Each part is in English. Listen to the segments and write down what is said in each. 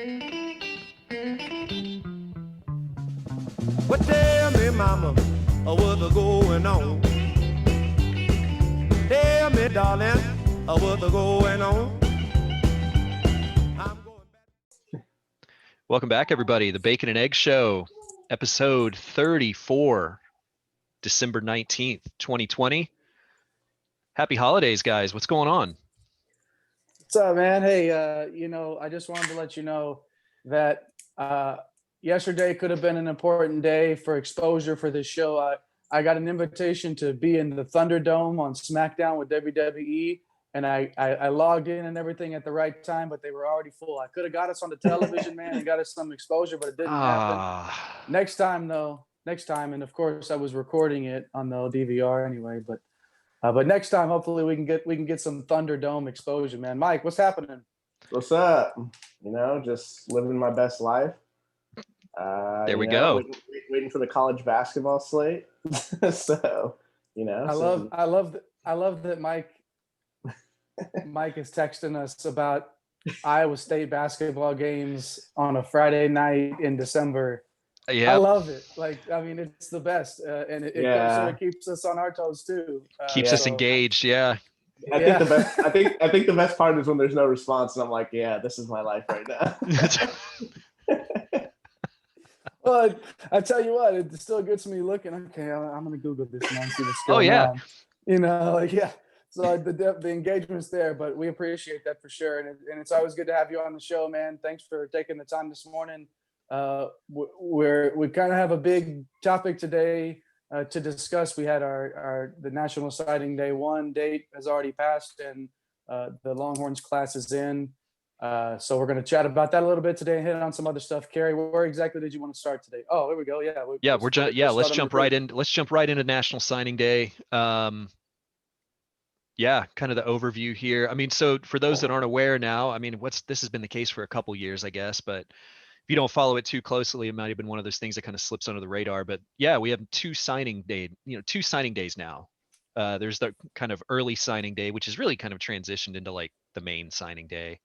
Well, tell me, mama, what's going on? Tell me, darling, what's going on? Welcome back, everybody. The Bacon and Egg Show, episode 34, December 19th, 2020. Happy holidays, guys. What's going on? What's up, man? Hey, I just wanted to let you know that yesterday could have been an important day for exposure for this show. I got an invitation to be in the Thunderdome on SmackDown with WWE, and I logged in and everything at the right time, but they were already full. I could have got us on the television, man, and got us some exposure, but it didn't happen. Next time, and of course I was recording it on the DVR anyway, but next time, hopefully we can get some Thunderdome exposure, man. Mike, what's happening? What's up? Just living my best life. There we go. Waiting for the college basketball slate. So, I love that Mike is texting us about Iowa State basketball games on a Friday night in December. Yeah, I love it. It's the best, and it sort of keeps us on our toes too. Keeps us engaged. Yeah. I think the best part is when there's no response, and I'm like, yeah, this is my life right now. Well, I tell you what, it still gets me looking. Okay, I'm gonna Google this now and see what's going on. So the engagement's there, but we appreciate that for sure, and it's always good to have you on the show, man. Thanks for taking the time this morning. We kind of have a big topic today to discuss. We had the National Signing Day 1 date has already passed, and the Longhorns class is in. So we're going to chat about that a little bit today and hit on some other stuff. Kerry, where exactly did you want to start today? Oh, here we go. Let's jump right in. Let's jump right into National Signing Day. Kind of the overview here. I mean, so for those that aren't aware now, I mean, this has been the case for a couple years, I guess, but if you don't follow it too closely, it might have been one of those things that kind of slips under the radar. But yeah, we have two signing days now. There's the kind of early signing day, which is really kind of transitioned into like the main signing day.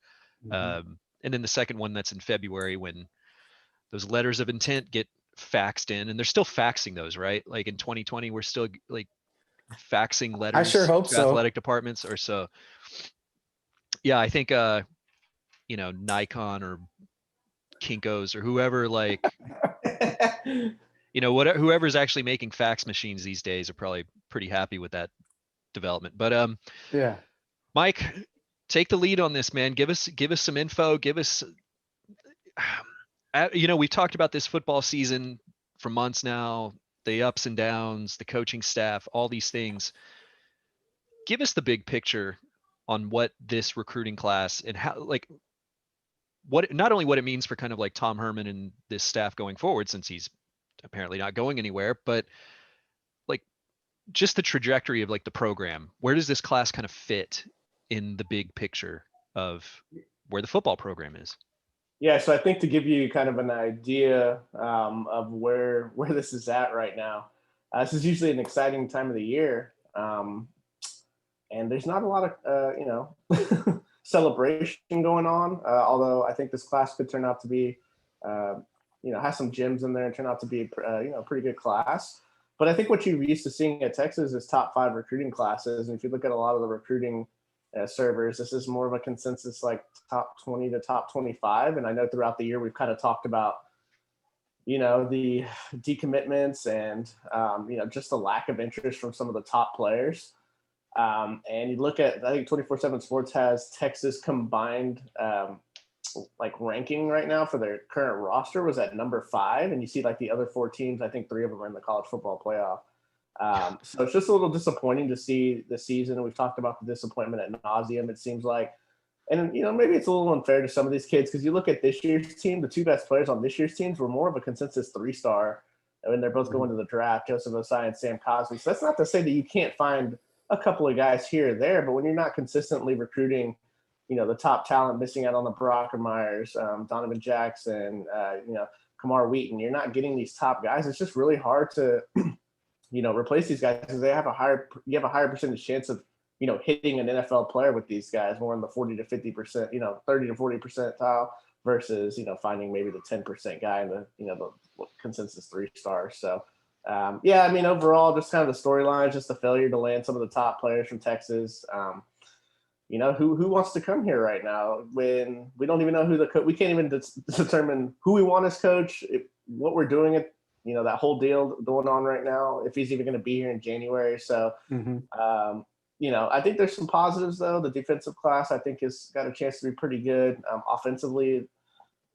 Mm-hmm. And then the second one that's in February when those letters of intent get faxed in, and they're still faxing those, right? Like in 2020, we're still like faxing letters. I sure hope to athletic departments or so. Yeah, I think Nikon or Kinko's or whoever, like whoever's actually making fax machines these days are probably pretty happy with that development. But yeah, Mike, take the lead on this, man. Give us some info. Give us we've talked about this football season for months now, the ups and downs, the coaching staff, all these things. Give us the big picture on what this recruiting class and how, like, not only what it means for kind of like Tom Herman and this staff going forward, since he's apparently not going anywhere, but like just the trajectory of like the program. Where does this class kind of fit in the big picture of where the football program is? Yeah, so I think to give you kind of an idea of where this is at right now, this is usually an exciting time of the year, and there's not a lot of celebration going on, although I think this class could turn out to be, has some gems in there and turn out to be, a pretty good class. But I think what you're used to seeing at Texas is top 5 recruiting classes. And if you look at a lot of the recruiting servers, this is more of a consensus like top 20 to top 25. And I know throughout the year, we've kind of talked about, the decommitments and, just the lack of interest from some of the top players. And you look at, I think 24/7 Sports has Texas combined ranking right now for their current roster was at number 5. And you see like the other 4 teams, I think 3 of them are in the college football playoff. So it's just a little disappointing to see the season. We've talked about the disappointment at nauseum, it seems like. And, maybe it's a little unfair to some of these kids because you look at this year's team, the 2 best players on this year's teams were more of a consensus 3-star. And they're both going to the draft, Joseph Osai and Sam Cosby. So that's not to say that you can't find a couple of guys here or there, but when you're not consistently recruiting, the top talent, missing out on the Brockermeyers, Donovan Jackson, Kamar Wheaton, you're not getting these top guys. It's just really hard to, replace these guys because you have a higher percentage chance of, hitting an NFL player with these guys more in the 40 to 50%, 30 to 40 percentile versus, finding maybe the 10% guy in the consensus 3-star. So, I mean, overall, just kind of the storyline, just the failure to land some of the top players from Texas. Who wants to come here right now when we don't even know who the coach, we can't even determine who we want as coach, what we're doing at, that whole deal going on right now, if he's even going to be here in January. So, I think there's some positives though. The defensive class, I think, has got a chance to be pretty good. Offensively,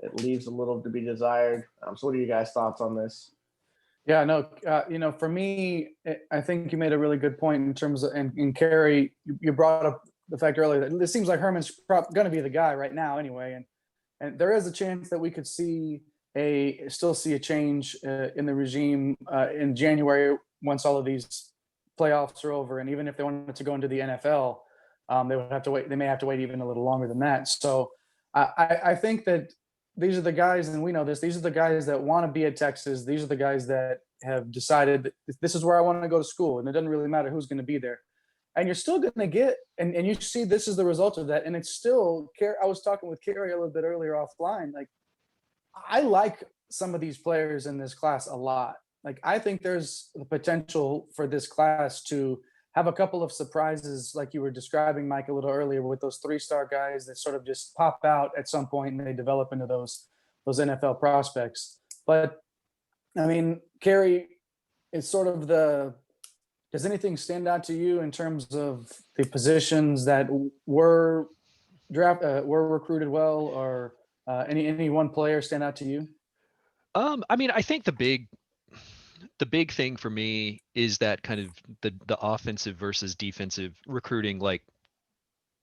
it leaves a little to be desired. So what are you guys' thoughts on this? Yeah, no, for me, I think you made a really good point in terms of, and Kerry, you brought up the fact earlier that it seems like Herman's going to be the guy right now anyway. And there is a chance that we could still see a change in the regime in January once all of these playoffs are over. And even if they wanted to go into the NFL, they would have to wait. They may have to wait even a little longer than that. So I think that these are the guys, and we know this, these are the guys that want to be at Texas. These are the guys that have decided that this is where I want to go to school. And it doesn't really matter who's going to be there. And you're still going to get, and you see this is the result of that. And it's still, I was talking with Kerry a little bit earlier offline. Like, I like some of these players in this class a lot. Like, I think there's the potential for this class to have a couple of surprises, like you were describing, Mike, a little earlier, with those 3-star guys that sort of just pop out at some point and they develop into those NFL prospects. But I mean, Kerry, it's sort of does anything stand out to you in terms of the positions that were recruited well, or any one player stand out to you? I mean, I think the big thing for me is that kind of the offensive versus defensive recruiting, like,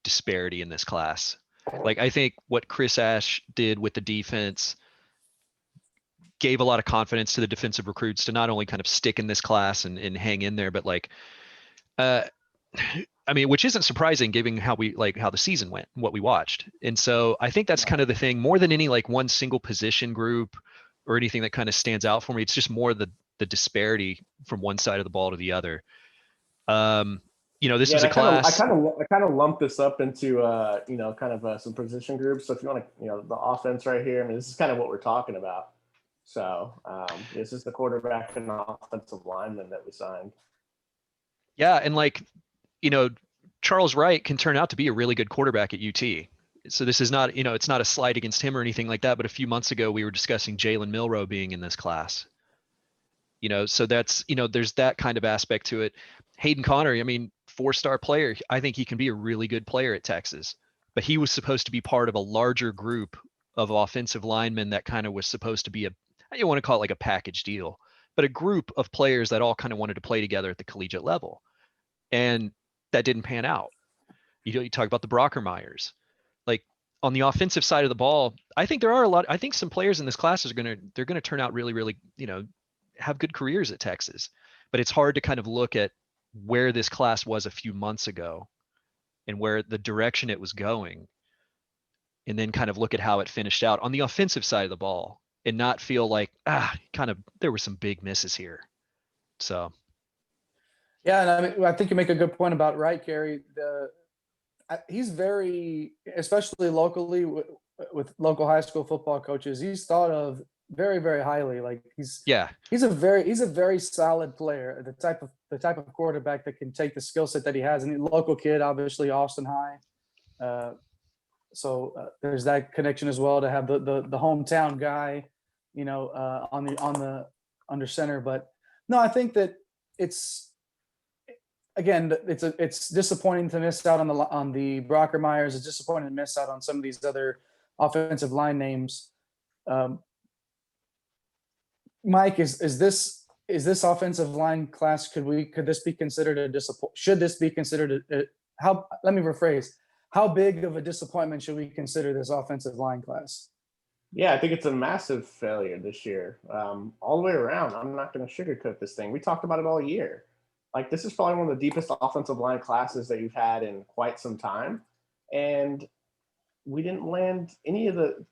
disparity in this class. Like, I think what Chris Ash did with the defense gave a lot of confidence to the defensive recruits to not only kind of stick in this class and hang in there, but like, I mean, which isn't surprising given how the season went, what we watched. And so I think that's kind of the thing, more than any like one single position group or anything that kind of stands out for me. It's just more the disparity from one side of the ball to the other. This is a class. I kind of lump this up into some position groups. So if you want to, the offense right here, I mean, this is kind of what we're talking about. So this is the quarterback and offensive lineman that we signed. Yeah, and Charles Wright can turn out to be a really good quarterback at UT. So this is not, it's not a slight against him or anything like that. But a few months ago, we were discussing Jalen Milroe being in this class. So that's, there's that kind of aspect to it. Hayden Connery, I mean, 4-star player. I think he can be a really good player at Texas. But he was supposed to be part of a larger group of offensive linemen that kind of was supposed to be you want to call it like a package deal, but a group of players that all kind of wanted to play together at the collegiate level. And that didn't pan out. You talk about the Brockermeyers. Like, on the offensive side of the ball, I think I think some players in this class they're going to turn out really, really, have good careers at Texas. But it's hard to kind of look at where this class was a few months ago and where the direction it was going, and then kind of look at how it finished out on the offensive side of the ball and not feel like, there were some big misses here. So. Yeah, and I mean, I think you make a good point about Wright, Kerry. He's very, especially locally with local high school football coaches, he's thought of very, very highly. Like, he's a very solid player, the type of quarterback that can take the skill set that he has. And local kid, obviously Austin High. So there's that connection as well, to have the hometown guy, on the under center. But no, I think that it's disappointing to miss out on the Brockermeyers. It's disappointing to miss out on some of these other offensive line names. Mike, is this offensive line class? Could this be considered a disappointment? Should this be considered let me rephrase. How big of a disappointment should we consider this offensive line class? Yeah, I think it's a massive failure this year, all the way around. I'm not going to sugarcoat this thing. We talked about it all year. Like, this is probably one of the deepest offensive line classes that you've had in quite some time. And we didn't land any of the,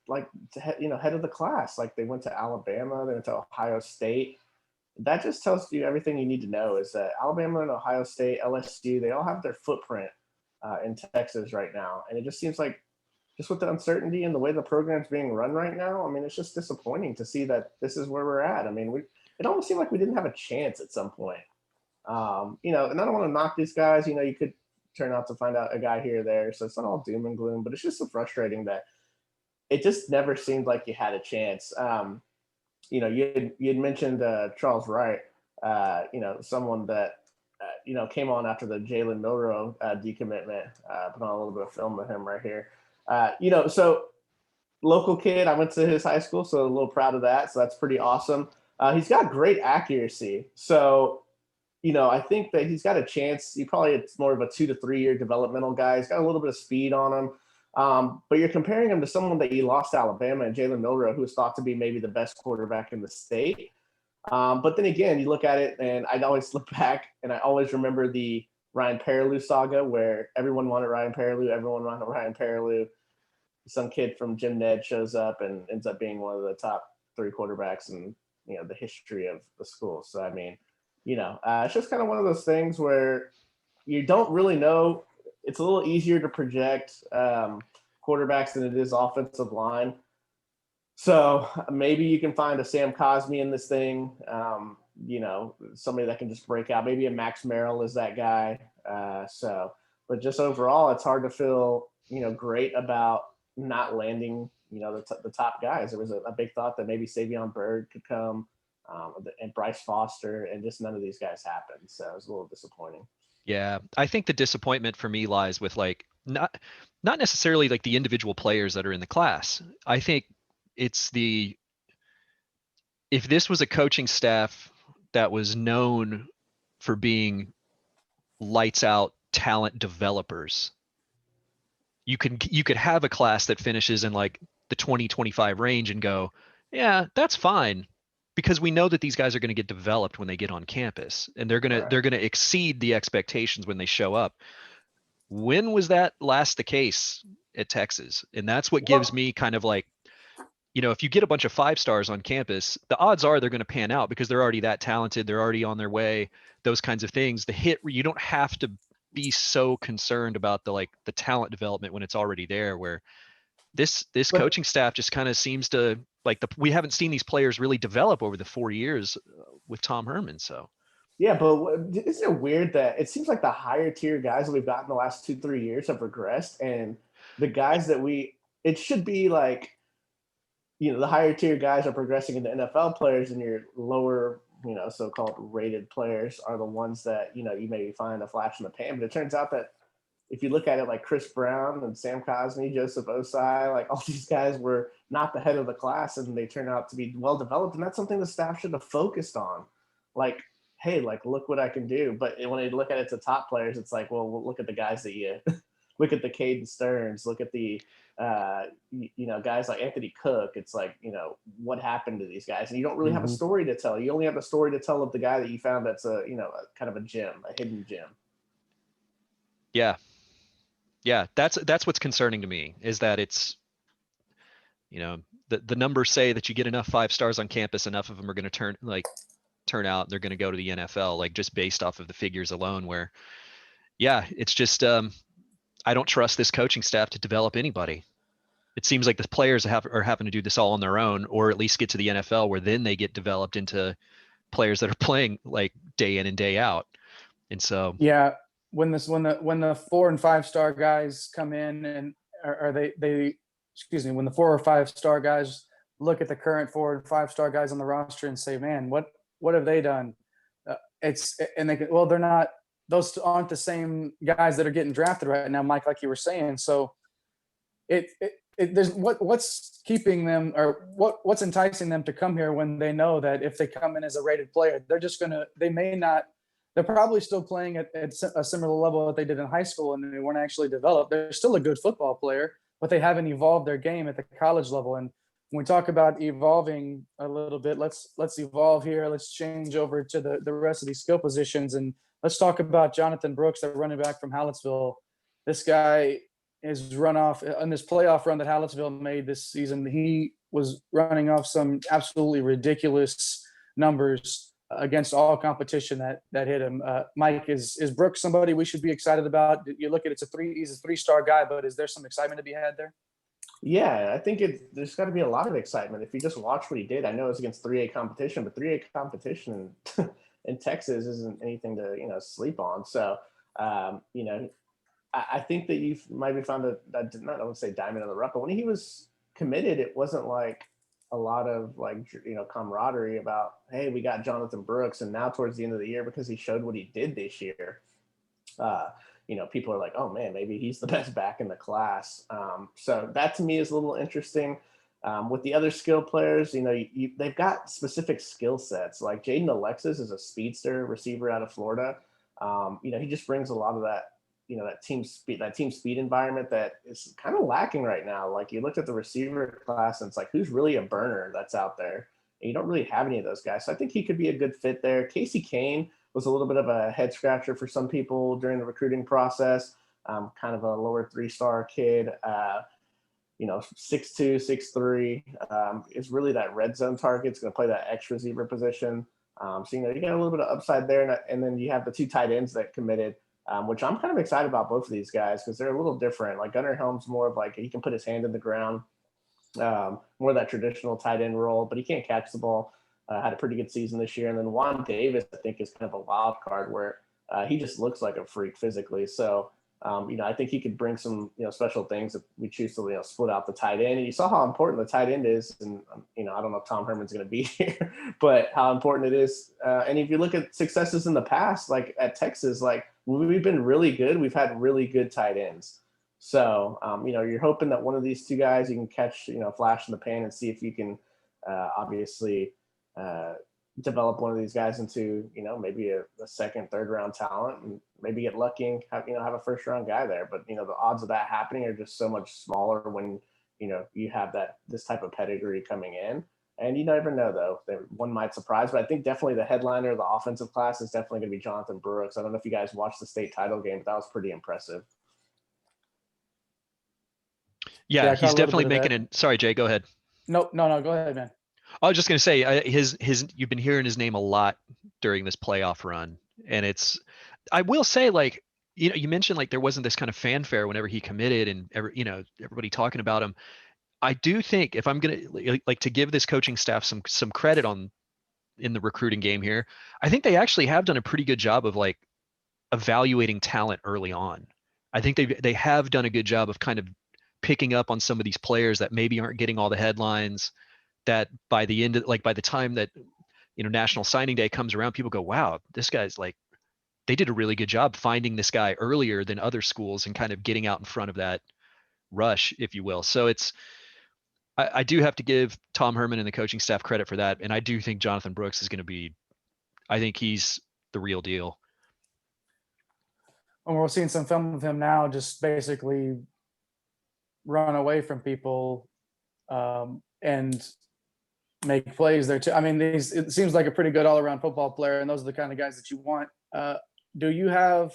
head of the class. Like, they went to Alabama, they went to Ohio State. That just tells you everything you need to know, is that Alabama and Ohio State, LSU, they all have their footprint in Texas right now. And it just seems like just with the uncertainty and the way the program's being run right now, I mean, it's just disappointing to see that this is where we're at. I mean, it almost seemed like we didn't have a chance at some point. You know, and I don't want to knock these guys. You know, you could turn out to find out a guy here or there, so it's not all doom and gloom. But it's just so frustrating that it just never seemed like you had a chance. You know, you had mentioned Charles Wright. You know, someone that you know came on after the Jalen Milroe decommitment. Put on a little bit of film of him right here. You know, so local kid. I went to his high school, so a little proud of that. So that's pretty awesome. He's got great accuracy. So, you know, I think that he's got a chance. It's more of a 2 to 3 year developmental guy. He's got a little bit of speed on him. But you're comparing him to someone that you lost to Alabama and Jalen Milroe, who was thought to be maybe the best quarterback in the state. But then again, you look at it, and I'd always look back, and I always remember the Ryan Perrilloux saga where everyone wanted Ryan Perrilloux. Some kid from Jim Ned shows up and ends up being one of the top 3 quarterbacks in, you know, the history of the school. So, I mean, you know, it's just kind of one of those things where you don't really know. It's a little easier to project quarterbacks than it is offensive line. So maybe you can find a Sam Cosmi in this thing, you know, somebody that can just break out. Maybe a Max Merrill is that guy. But just overall, it's hard to feel, you know, great about not landing, you know, the top guys. There was a big thought that maybe Savion Byrd could come and Bryce Foster, and just none of these guys happened. So it was a little disappointing. Yeah, I think the disappointment for me lies with like not necessarily like the individual players that are in the class. I think it's if this was a coaching staff that was known for being lights out talent developers, you could have a class that finishes in like the 2025 range and go, yeah, that's fine, because we know that these guys are going to get developed when they get on campus, and they're going to exceed the expectations when they show up. When was that last the case at Texas? And that's what gives me kind of like, you know, if you get a bunch of 5 stars on campus, the odds are they're going to pan out because they're already that talented. They're already on their way, those kinds of things. You don't have to be so concerned about the talent development when it's already there, where this coaching staff just kind of seems to like we haven't seen these players really develop over the 4 years with Tom Herman. So yeah, but isn't it weird that it seems like the higher tier guys that we've gotten the last 2-3 years have regressed, and the guys that it should be like, you know, the higher tier guys are progressing into NFL players, and your lower, you know, so-called rated players are the ones that, you know, you maybe find a flash in the pan. But it turns out that if you look at it like Chris Brown and Sam Cosmi, Joseph Osai, like all these guys were not the head of the class, and they turned out to be well developed. And that's something the staff should have focused on. Like, hey, like, look what I can do. But when they look at it to top players, it's like, well, look at the guys that you look at the Caden Stearns, look at the you know, guys like Anthony Cook. It's like, you know, what happened to these guys? And you don't really have a story to tell. You only have a story to tell of the guy that you found that's a, you know, a kind of a gem, a hidden gem. Yeah, that's what's concerning to me, is that it's, you know, the numbers say that you get enough 5 stars on campus, enough of them are going to turn out, they're going to go to the NFL, like just based off of the figures alone, where, yeah, it's just, I don't trust this coaching staff to develop anybody. It seems like the players are having to do this all on their own, or at least get to the NFL, where then they get developed into players that are playing like day in and day out. And so, yeah, when the 4 and 5 star guys come in, and when the 4 or 5 star guys look at the current 4 and 5 star guys on the roster and say, man, what have they done? They're not, those aren't the same guys that are getting drafted right now, Mike, like you were saying. So there's what's keeping them, or what's enticing them to come here when they know that if they come in as a rated player, they're probably still playing at a similar level that they did in high school, and they weren't actually developed. They're still a good football player, but they haven't evolved their game at the college level. And when we talk about evolving a little bit, let's evolve here. Let's change over to the rest of these skill positions, and let's talk about Jonathan Brooks, the running back from Hallettsville. This guy is run off on this playoff run that Hallettsville made this season. He was running off some absolutely ridiculous numbers against all competition that hit him. Mike, is Brooks somebody we should be excited about? You look at he's a 3-star guy, but is there some excitement to be had there? Yeah, I think there's got to be a lot of excitement if you just watch what he did. I know it's against 3A competition, but 3A competition in Texas isn't anything to sleep on. So I think that you might have found that not I would say diamond in the rough, but when he was committed, it wasn't like a lot of like camaraderie about, hey, we got Jonathan Brooks, and now towards the end of the year, because he showed what he did this year, uh, people are like, oh man, maybe he's the best back in the class. So that to me is a little interesting. With the other skill players, they've got specific skill sets. Like Jaden Alexis is a speedster receiver out of Florida. He just brings a lot of that, that team speed environment that is kind of lacking right now. Like you looked at the receiver class and it's like, who's really a burner that's out there? And you don't really have any of those guys. So I think he could be a good fit there. Casey Kane was a little bit of a head scratcher for some people during the recruiting process. Kind of a lower 3-star kid, 6'2", 6'3", is really that red zone target. It's going to play that X receiver position. So, you got a little bit of upside there. And then you have the 2 tight ends that committed, which I'm kind of excited about both of these guys because they're a little different. Like Gunnar Helm's more of like, he can put his hand in the ground, more of that traditional tight end role, but he can't catch the ball. Had a pretty good season this year. And then Juan Davis, I think, is kind of a wild card where he just looks like a freak physically. So, I think he could bring some, special things if we choose to, split out the tight end. And you saw how important the tight end is. And, I don't know if Tom Herman's going to be here, but how important it is. And if you look at successes in the past, like at Texas, like we've been really good. We've had really good tight ends. So, you're hoping that one of these 2 guys you can catch, flash in the pan and see if you can obviously develop one of these guys into, maybe a second, third round talent, and maybe get lucky and have a first round guy there. But, the odds of that happening are just so much smaller when, you have this type of pedigree coming in. And you never know, though. One might surprise, but I think definitely the headliner of the offensive class is definitely going to be Jonathan Brooks. I don't know if you guys watched the state title game, but that was pretty impressive. Yeah, he's definitely making it. Sorry, Jay, go ahead. No, go ahead, man. I was just going to say you've been hearing his name a lot during this playoff run. And I will say, like, you mentioned like there wasn't this kind of fanfare whenever he committed and everybody talking about him. I do think if I'm going to like to give this coaching staff some credit in the recruiting game here, I think they actually have done a pretty good job of like evaluating talent early on. I think they have done a good job of kind of picking up on some of these players that maybe aren't getting all the headlines, that by the time that National Signing Day comes around, people go, wow, this guy's like, they did a really good job finding this guy earlier than other schools and kind of getting out in front of that rush, if you will. So I do have to give Tom Herman and the coaching staff credit for that. And I do think Jonathan Brooks is going to be, I think he's the real deal. And we're seeing some film of him now, just basically run away from people and make plays there too. I mean, it seems like a pretty good all-around football player, and those are the kind of guys that you want. Do you have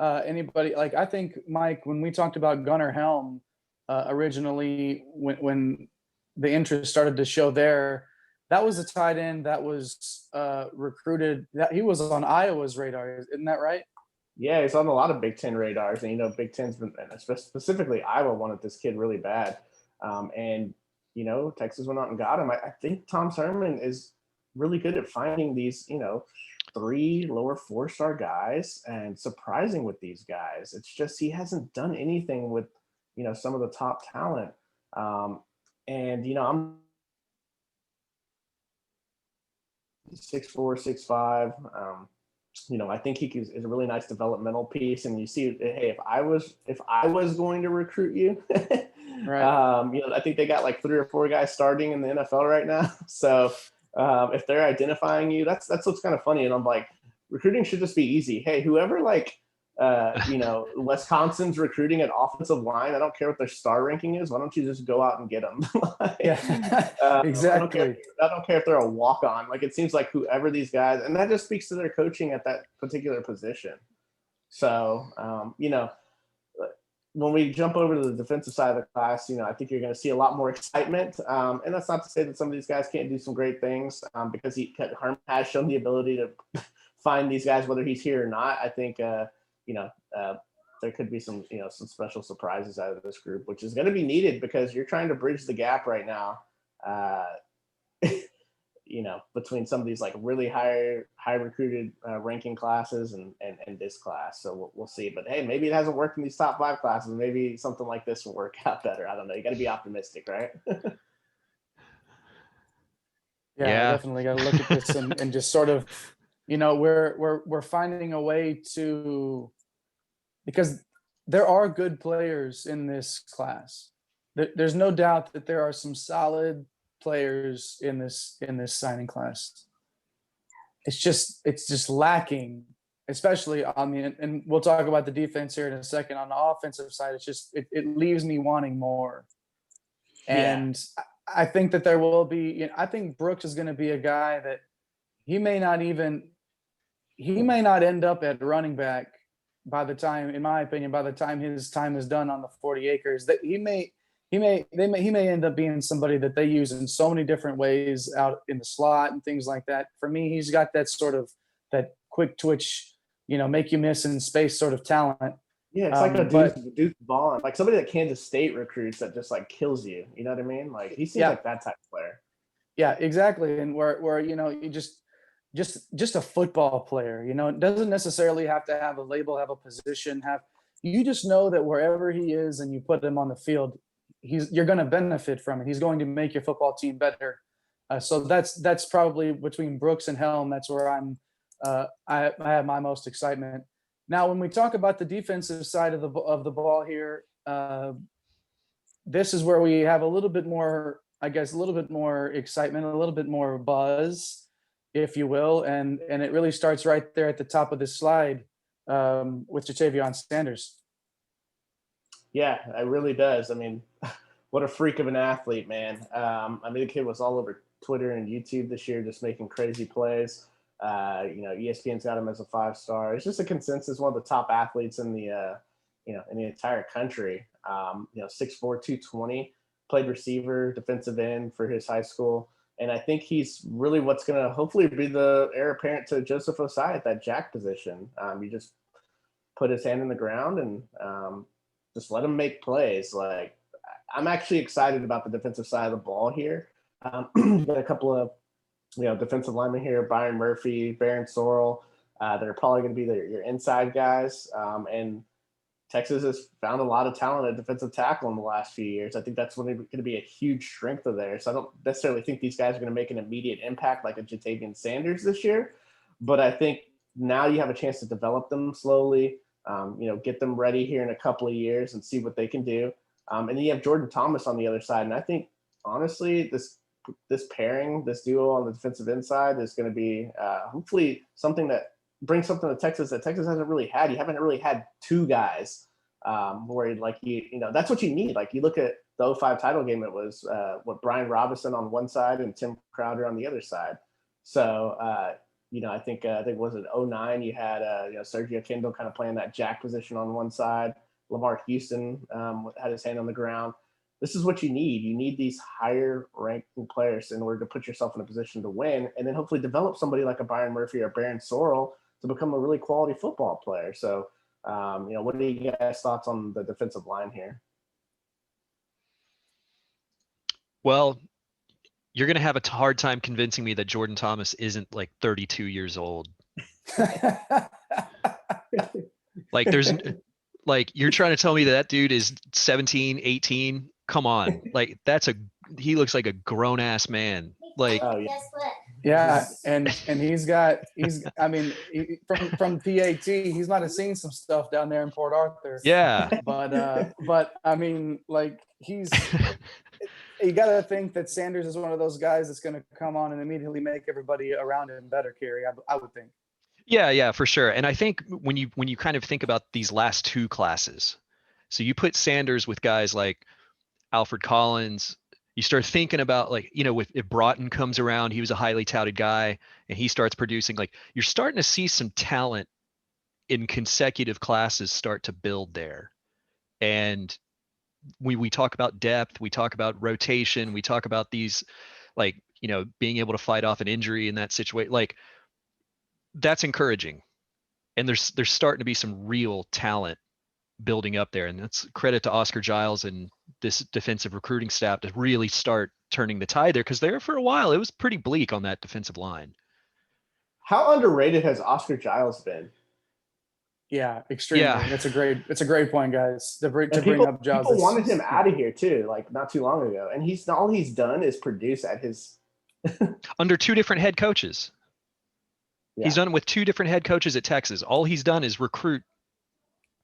anybody, like, I think, Mike, when we talked about Gunnar Helm originally, when the interest started to show there, that was a tight end that was recruited. That he was on Iowa's radar, isn't that right? Yeah, he's on a lot of Big Ten radars, and Big Ten's been, specifically Iowa, wanted this kid really bad, and Texas went out and got him. I think Tom Herman is really good at finding these 3 lower 4-star guys and surprising with these guys. It's just he hasn't done anything with some of the top talent, and I'm 6'4", 6'5". I think he is a really nice developmental piece. And you see, hey, if I was going to recruit you, right. I think they got like 3 or 4 guys starting in the NFL right now. So if they're identifying you, that's what's kind of funny. And I'm like, recruiting should just be easy. Hey, whoever Wisconsin's recruiting at offensive line, I don't care what their star ranking is. Why don't you just go out and get them? Exactly. I don't care if they're a walk-on. Like, it seems like whoever these guys, and that just speaks to their coaching at that particular position. So, when we jump over to the defensive side of the class, I think you're going to see a lot more excitement. And that's not to say that some of these guys can't do some great things, because Herman has shown the ability to find these guys, whether he's here or not. I think, there could be some some special surprises out of this group, which is going to be needed because you're trying to bridge the gap right now. Between some of these like really high recruited ranking classes and this class. So we'll see. But hey, maybe it hasn't worked in these top 5 classes. Maybe something like this will work out better. I don't know. You got to be optimistic, right? Yeah, definitely got to look at this and just sort of, we're finding a way to, because there are good players in this class. There's no doubt that there are some solid players in this signing class. It's just lacking, especially on the, and we'll talk about the defense here in a second. On the offensive side, it's just it leaves me wanting more. And I think that there will be, I think Brooks is going to be a guy that he may not end up at running back by the time, in my opinion, by the time his time is done on the 40 acres, that he may end up being somebody that they use in so many different ways out in the slot and things like that. For me, he's got that sort of that quick twitch, make you miss in space sort of talent. Yeah, it's like a Deuce Vaughn, like somebody that Kansas State recruits that just like kills you. You know what I mean? Like he seems like that type of player. Yeah, exactly. And where you just a football player. It doesn't necessarily have to have a label, have a position, you just know that wherever he is and you put him on the field, you're going to benefit from it. He's going to make your football team better. So that's probably between Brooks and Helm. That's where I have my most excitement. Now, when we talk about the defensive side of the ball here, this is where we have a little bit more, I guess, a little bit more excitement, a little bit more buzz, if you will, and it really starts right there at the top of this slide with Ja'Tavion Sanders. Yeah, it really does. I mean, what a freak of an athlete, man. The kid was all over Twitter and YouTube this year, just making crazy plays. ESPN's got him as a 5-star. It's just a consensus, one of the top athletes in the, in the entire country. 6'4", 220, played receiver, defensive end for his high school. And I think he's really what's going to hopefully be the heir apparent to Joseph Osai at that jack position. He just put his hand in the ground and just let him make plays. Like, I'm actually excited about the defensive side of the ball here. Got a couple of defensive linemen here, Byron Murphy, Baron Sorrell, that are probably going to be your inside guys. And Texas has found a lot of talent at defensive tackle in the last few years. I think that's going to be a huge strength of theirs. So I don't necessarily think these guys are going to make an immediate impact like a Ja'Tavion Sanders this year. But I think now you have a chance to develop them slowly, get them ready here in a couple of years and see what they can do. And then you have Jordan Thomas on the other side. And I think, honestly, this pairing, this duo on the defensive inside is going to be hopefully something that brings something to Texas that Texas hasn't really had. You haven't really had 2 guys where that's what you need. Like you look at the 05 title game, it was Brian Robinson on one side and Tim Crowder on the other side. So, I think was it 09, you had Sergio Kendall kind of playing that jack position on one side. Lamar Houston had his hand on the ground. This is what you need. You need these higher ranking players in order to put yourself in a position to win, and then hopefully develop somebody like a Byron Murphy or Baron Sorrell to become a really quality football player. So, what are you guys' thoughts on the defensive line here? Well, you're going to have a hard time convincing me that Jordan Thomas isn't like 32 years old. Like you're trying to tell me that dude is 17, 18. Come on. Like he looks like a grown ass man. Like, yeah. And he's from PAT, he's might have seen some stuff down there in Port Arthur. Yeah. But I mean, like you got to think that Sanders is one of those guys that's going to come on and immediately make everybody around him better, Kerry. I would think. Yeah, for sure. And I think when you kind of think about these last 2 classes, so you put Sanders with guys like Alfred Collins, you start thinking about if Broughton comes around, he was a highly touted guy and he starts producing, like you're starting to see some talent in consecutive classes start to build there. And we talk about depth, we talk about rotation, we talk about these being able to fight off an injury in that situation. Like that's encouraging. And there's starting to be some real talent building up there. And that's credit to Oscar Giles and this defensive recruiting staff to really start turning the tide there, because there for a while it was pretty bleak on that defensive line. How underrated has Oscar Giles been? Yeah, extremely. Yeah. It's a great point, guys. To bring up Giles. People wanted him out of here too, like not too long ago, and all he's done is produce at his under 2 different head coaches. Yeah. He's done it with 2 different head coaches at Texas. All he's done is recruit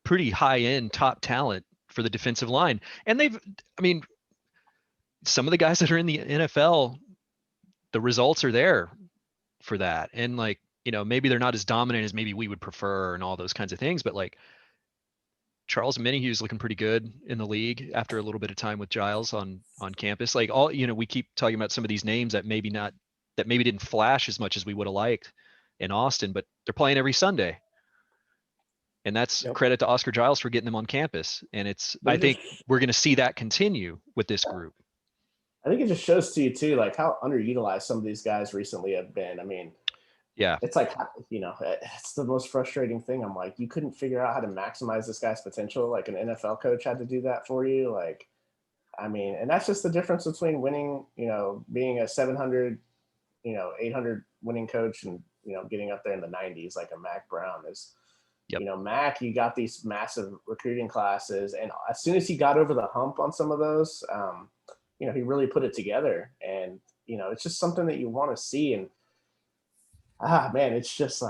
pretty high-end top talent for the defensive line. And some of the guys that are in the NFL, the results are there for that. And maybe they're not as dominant as maybe we would prefer and all those kinds of things, but Charles Minihew's looking pretty good in the league after a little bit of time with Giles on campus. We keep talking about some of these names that maybe didn't flash as much as we would have liked in Austin, but they're playing every Sunday. And that's credit to Oscar Giles for getting them on campus. And I think we're going to see that continue with this group. I think it just shows to you too, how underutilized some of these guys recently have been. I mean, yeah, it's it's the most frustrating thing. I'm like, you couldn't figure out how to maximize this guy's potential. Like an NFL coach had to do that for you. And that's just the difference between winning, being a 700, 800 winning coach and, getting up there in the 90s, like a Mac Brown is. Yep. Mac, you got these massive recruiting classes, and as soon as he got over the hump on some of those, he really put it together, and it's just something that you want to see. And man, it's just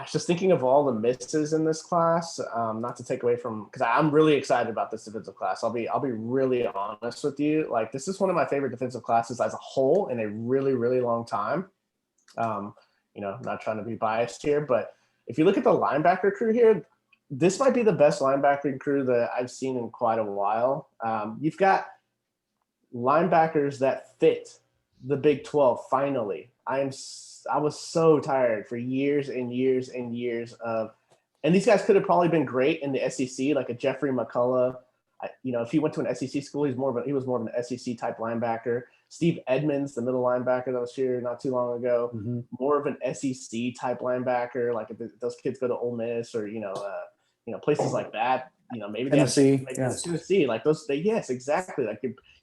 just thinking of all the misses in this class. Not to take away from, because I'm really excited about this defensive class. I'll be really honest with you. This is one of my favorite defensive classes as a whole in a really, really long time. Not trying to be biased here, but if you look at the linebacker crew here, this might be the best linebacker crew that I've seen in quite a while. You've got linebackers that fit the Big 12 finally. I was so tired for years and years and years of, and these guys could have probably been great in the SEC, like a Jeffrey McCullough. If he went to an SEC school, he was more of an SEC type linebacker. Steve Edmonds, the middle linebacker that was here not too long ago, more of an SEC type linebacker. Like if those kids go to Ole Miss or places like that, maybe Tennessee, Tennessee, yes, exactly.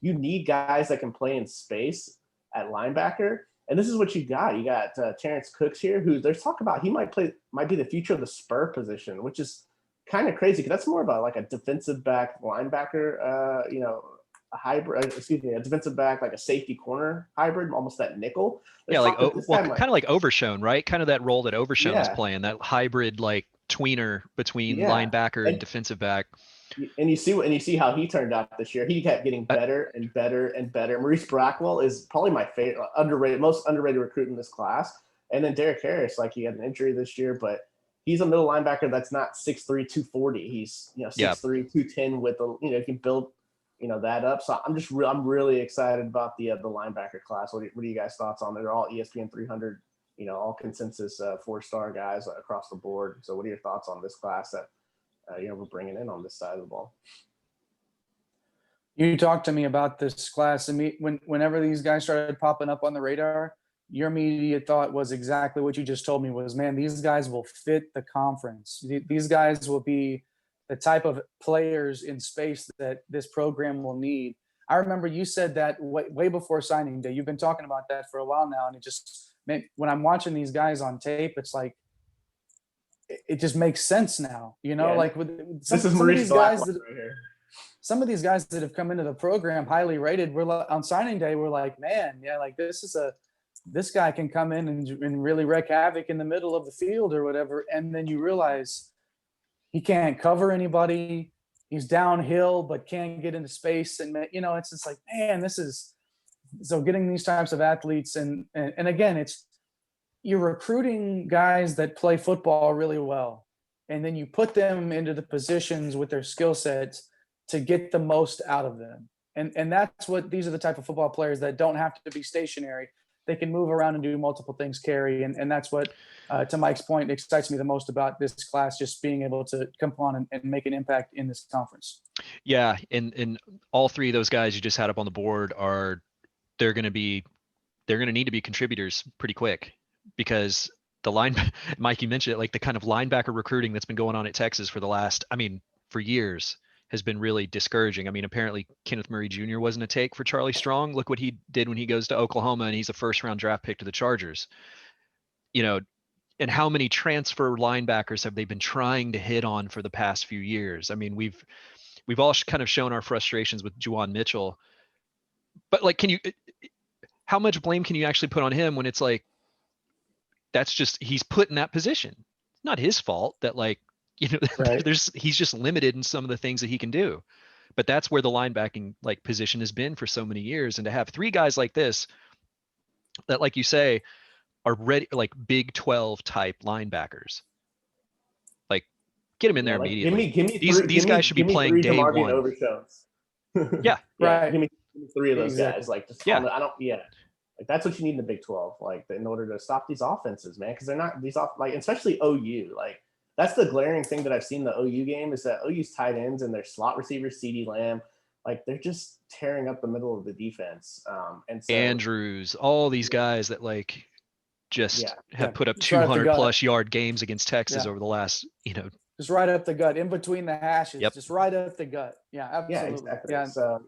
You need guys that can play in space at linebacker, and this is what you got. You got Terrence Cooks here, who there's talk about he might be the future of the spur position, which is kind of crazy because that's more about a defensive back linebacker, a hybrid, a defensive back, like a safety corner hybrid, almost that nickel. Kind of like Overshone, right? Kind of that role that Overshone was playing, that hybrid tweener between linebacker and defensive back. And you see how he turned out this year. He kept getting better and better and better. Maurice Brackwell is probably my favorite, most underrated recruit in this class. And then Derek Harris, he had an injury this year, but he's a middle linebacker that's not 6'3", 240. He's 6'3", 210 with he can build that up. So I'm really excited about the linebacker class. What are you guys' thoughts on it? They're all ESPN 300, all consensus 4-star guys across the board. So what are your thoughts on this class that we're bringing in on this side of the ball? You talked to me about this class, and whenever these guys started popping up on the radar, your immediate thought was exactly what you just told me was, man, these guys will fit the conference. These guys will be the type of players in space that this program will need. I remember you said that way before signing day. You've been talking about that for a while now, and it just, when I'm watching these guys on tape, it's it just makes sense now. With some of these guys right here. Some of these guys that have come into the program highly rated, on signing day, we're like, man, this guy can come in and really wreak havoc in the middle of the field or whatever. And then you realize he can't cover anybody. He's downhill, but can't get into space. And, it's just man, this is – so getting these types of athletes. And again, you're recruiting guys that play football really well. And then you put them into the positions with their skill sets to get the most out of them. And that's these are the type of football players that don't have to be stationary. They can move around and do multiple things, Kerry. And that's what, to Mike's point, excites me the most about this class, just being able to come on and make an impact in this conference. Yeah. And all 3 of those guys you just had up on the board they're going to need to be contributors pretty quick, because Mike, you mentioned it, the kind of linebacker recruiting that's been going on at Texas for the last, for years has been really discouraging. I mean, apparently Kenneth Murray Jr. wasn't a take for Charlie Strong. Look what he did when he goes to Oklahoma and he's a first round draft pick to the Chargers. You know, and how many transfer linebackers have they been trying to hit on for the past few years? I mean, we've all kind of shown our frustrations with Juwan Mitchell, but like, how much blame can you actually put on him when it's like, that's just, he's put in that position. It's not his fault that, like, Right. he's just limited in some of the things that he can do. But that's where the linebacking like position has been for so many years. And to have three guys like this, that, like you say, are ready, like Big 12 type linebackers, like get him in there like immediately. give me These guys should be playing three day DeMarvin one. Overshones. Yeah. Right. Give me three of those Exactly. guys. Like, just Yeah. Like, that's what you need in the Big 12, like, in order to stop these offenses, man, because they're not these off, like, especially OU. Like, that's the glaring thing that I've seen in the OU game is that OU's tight ends and their slot receivers, CeeDee Lamb, like, they're just tearing up the middle of the defense. And so Andrews, all these guys that like just have put up Just right up the 200 gut. plus yard games against Texas Yeah. over the last, Just right up the gut, in between the hashes. Yep. Just right up the gut. Yeah, absolutely. exactly. Yeah. So,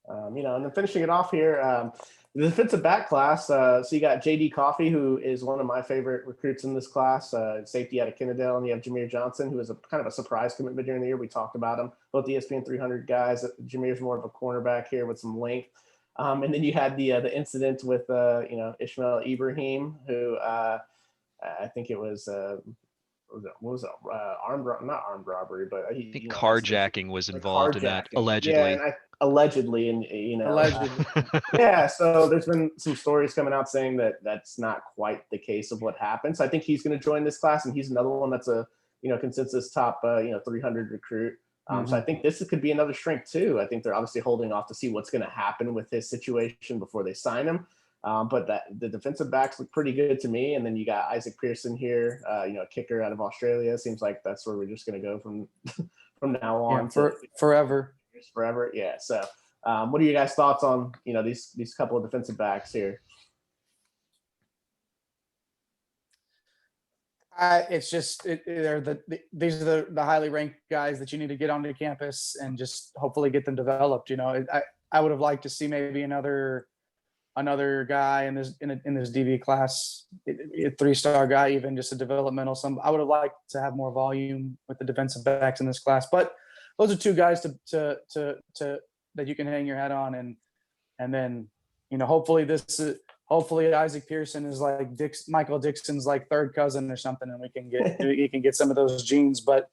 and then finishing it off here, the defensive back class. So you got JD Coffey, who is one of my favorite recruits in this class, safety out of Kennedale, and you have Jameer Johnson, who is a kind of a surprise commitment during the year. We talked about him, both the ESPN 300 guys. Jameer's more of a cornerback here with some length. And then you had the incident with Ishmael Ibrahim, who I think it was not armed robbery, but I think carjacking was involved in that, allegedly. Yeah, and allegedly, and Allegedly. yeah. So there's been some stories coming out saying that that's not quite the case of what happened. So I think he's going to join this class, and he's another one that's a consensus top 300 recruit. So I think this could be another strength too. I think they're obviously holding off to see what's going to happen with his situation before they sign him. But the defensive backs look pretty good to me. And then you got Isaac Pearson here, a kicker out of Australia. Seems like that's where we're just going to go from now on. Forever. Forever. Yeah. So what are your guys' thoughts on, these couple of defensive backs here? It's just these are the highly ranked guys that you need to get onto campus and just hopefully get them developed. I would have liked to see maybe another guy in this DB class, a 3-star guy, even just a developmental. I would have liked to have more volume with the defensive backs in this class. But those are two guys to that you can hang your hat on, and then hopefully Isaac Pearson is like Michael Dixon's like third cousin or something, and he can get some of those genes. But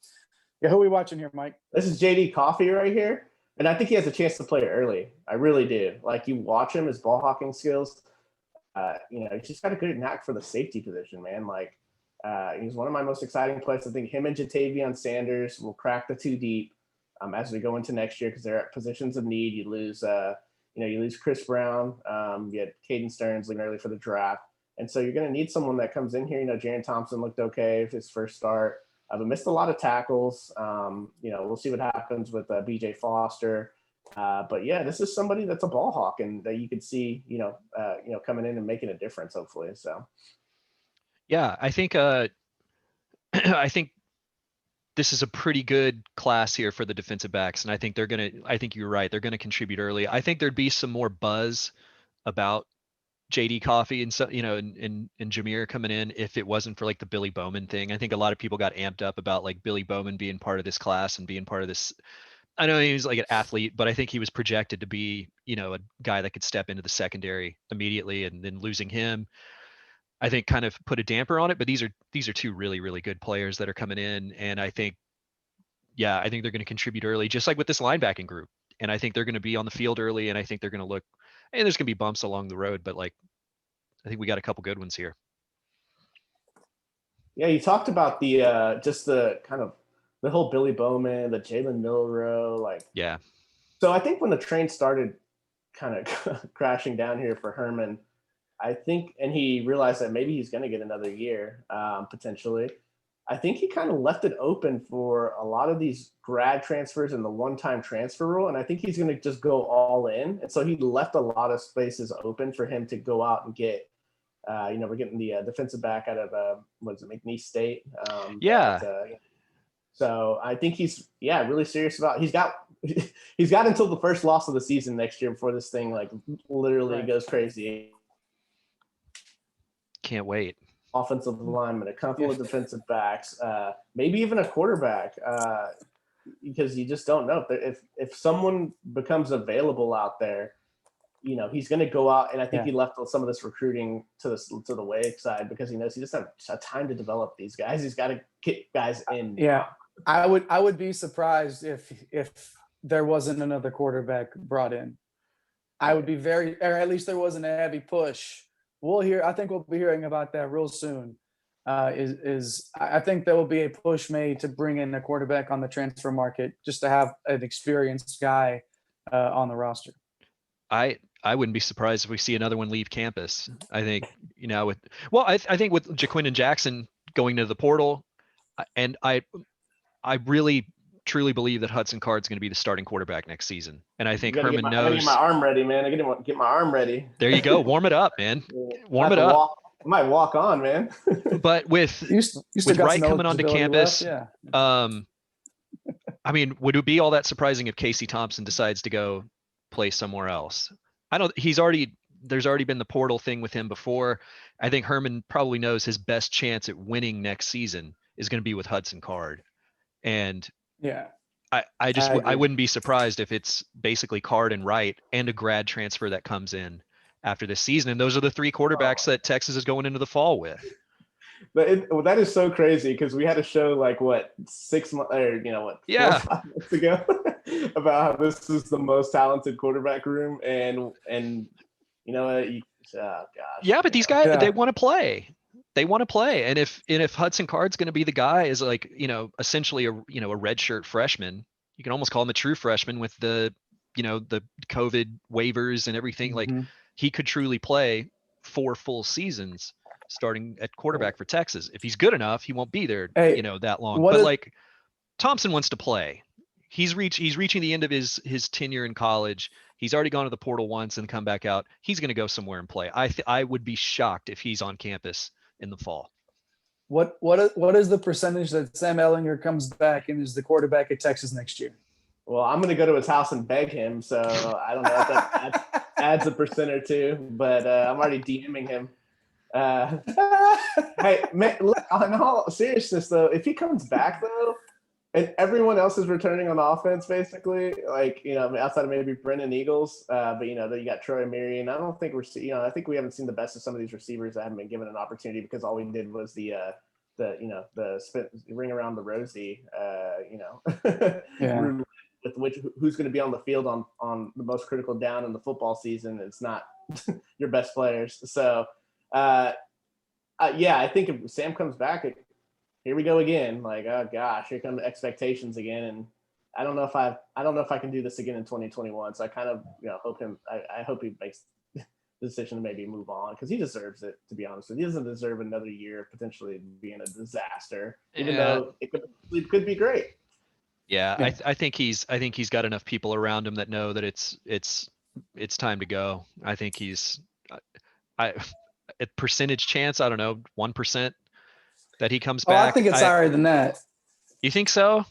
yeah, who are we watching here, Mike? This is JD Coffey right here. And I think he has a chance to play early. I really do. Like, you watch him, his ball hawking skills. He's just got a good knack for the safety position, man. Like, he's one of my most exciting players. I think him and Jatavion Sanders will crack the 2 deep as we go into next year, because they're at positions of need. You lose, you lose Chris Brown. You had Caden Stearns leaving early for the draft, and so you're going to need someone that comes in here. Jaren Thompson looked okay for his first start. But missed a lot of tackles. We'll see what happens with BJ Foster. But yeah, this is somebody that's a ball hawk and that you could see, coming in and making a difference, hopefully. So. Yeah, I think this is a pretty good class here for the defensive backs. And I think you're right. They're going to contribute early. I think there'd be some more buzz about JD Coffey and and Jameer coming in if it wasn't for like the Billy Bowman thing. I think a lot of people got amped up about like Billy Bowman being part of this class and being part of this. I know he was like an athlete, but I think he was projected to be, a guy that could step into the secondary immediately, and then losing him, I think kind of put a damper on it. But these are two really, really good players that are coming in. And I think they're going to contribute early, just like with this linebacking group. And I think they're going to be on the field early, and I think they're going to look, and there's going to be bumps along the road, but like, I think we got a couple good ones here. Yeah, you talked about the just the kind of the whole Billy Bowman, the Jalen Milroe, like. Yeah. So I think when the train started kind of crashing down here for Herman, I think, and he realized that maybe he's going to get another year potentially. I think he kind of left it open for a lot of these grad transfers and the one-time transfer rule. And I think he's going to just go all in. And so he left a lot of spaces open for him to go out and get, we're getting the defensive back out of, McNeese State. So I think he's really serious about. He's got until the first loss of the season next year before this thing like literally goes crazy. Can't wait. Offensive lineman, a couple of defensive backs, maybe even a quarterback, because you just don't know if someone becomes available out there. You know, he's going to go out, and I think he left some of this recruiting to the Wake side because he knows he doesn't have time to develop these guys. He's got to get guys in. Yeah, I would be surprised if there wasn't another quarterback brought in. I would be or at least there wasn't a heavy push. I think we'll be hearing about that real soon. I think there will be a push made to bring in a quarterback on the transfer market just to have an experienced guy on the roster. I wouldn't be surprised if we see another one leave campus. I think, I think with Jaquindon Jackson going to the portal, and I really truly believe that Hudson Card's going to be the starting quarterback next season. And I think Herman knows. I gotta get my arm ready, man. I gotta get my arm ready. There you go. Warm it up, man. Warm it up. I might walk on, man. But with Wright coming onto campus, I mean, would it be all that surprising if Casey Thompson decides to go play somewhere else? There's already been the portal thing with him before. I think Herman probably knows his best chance at winning next season is going to be with Hudson Card. And I wouldn't be surprised if it's basically Card and Wright and a grad transfer that comes in after this season. And those are the three quarterbacks that Texas is going into the fall with. But that is so crazy because we had a show like 6 months or 4 or 5 months ago about how this is the most talented quarterback room, and oh gosh. Yeah, but these guys they want to play. They want to play, and if Hudson Card's going to be the guy is essentially a redshirt freshman, you can almost call him a true freshman with the the COVID waivers and everything. Mm-hmm. Like he could truly play 4 full seasons starting at quarterback for Texas. If he's good enough, he won't be there, that long. But Thompson wants to play. He's reaching the end of his tenure in college. He's already gone to the portal once and come back out. He's going to go somewhere and play. I would be shocked if he's on campus in the fall. What is the percentage that Sam Ehlinger comes back and is the quarterback at Texas next year? Well, I'm going to go to his house and beg him. So I don't know if that adds a percent or two, but I'm already DMing him. Hey, man, look, in all seriousness, though, if he comes back, though, and everyone else is returning on offense, basically, outside of maybe Brennan Eagles, but you got Troy Marion. I don't think I think we haven't seen the best of some of these receivers that haven't been given an opportunity because all we did was the ring around the rosy, with who's going to be on the field on the most critical down in the football season. It's not your best players. So, I think if Sam comes back, here we go again. Like, oh gosh, here come the expectations again. And I don't know if I can do this again in 2021. So I kind of, I hope he makes the decision to maybe move on because he deserves it, to be honest with you. He doesn't deserve another year potentially being a disaster, even though it could be great. Yeah. I think he's got enough people around him that know that it's time to go. I think he's, a percentage chance, I don't know, 1% that he comes back. I think it's higher than that. You think so?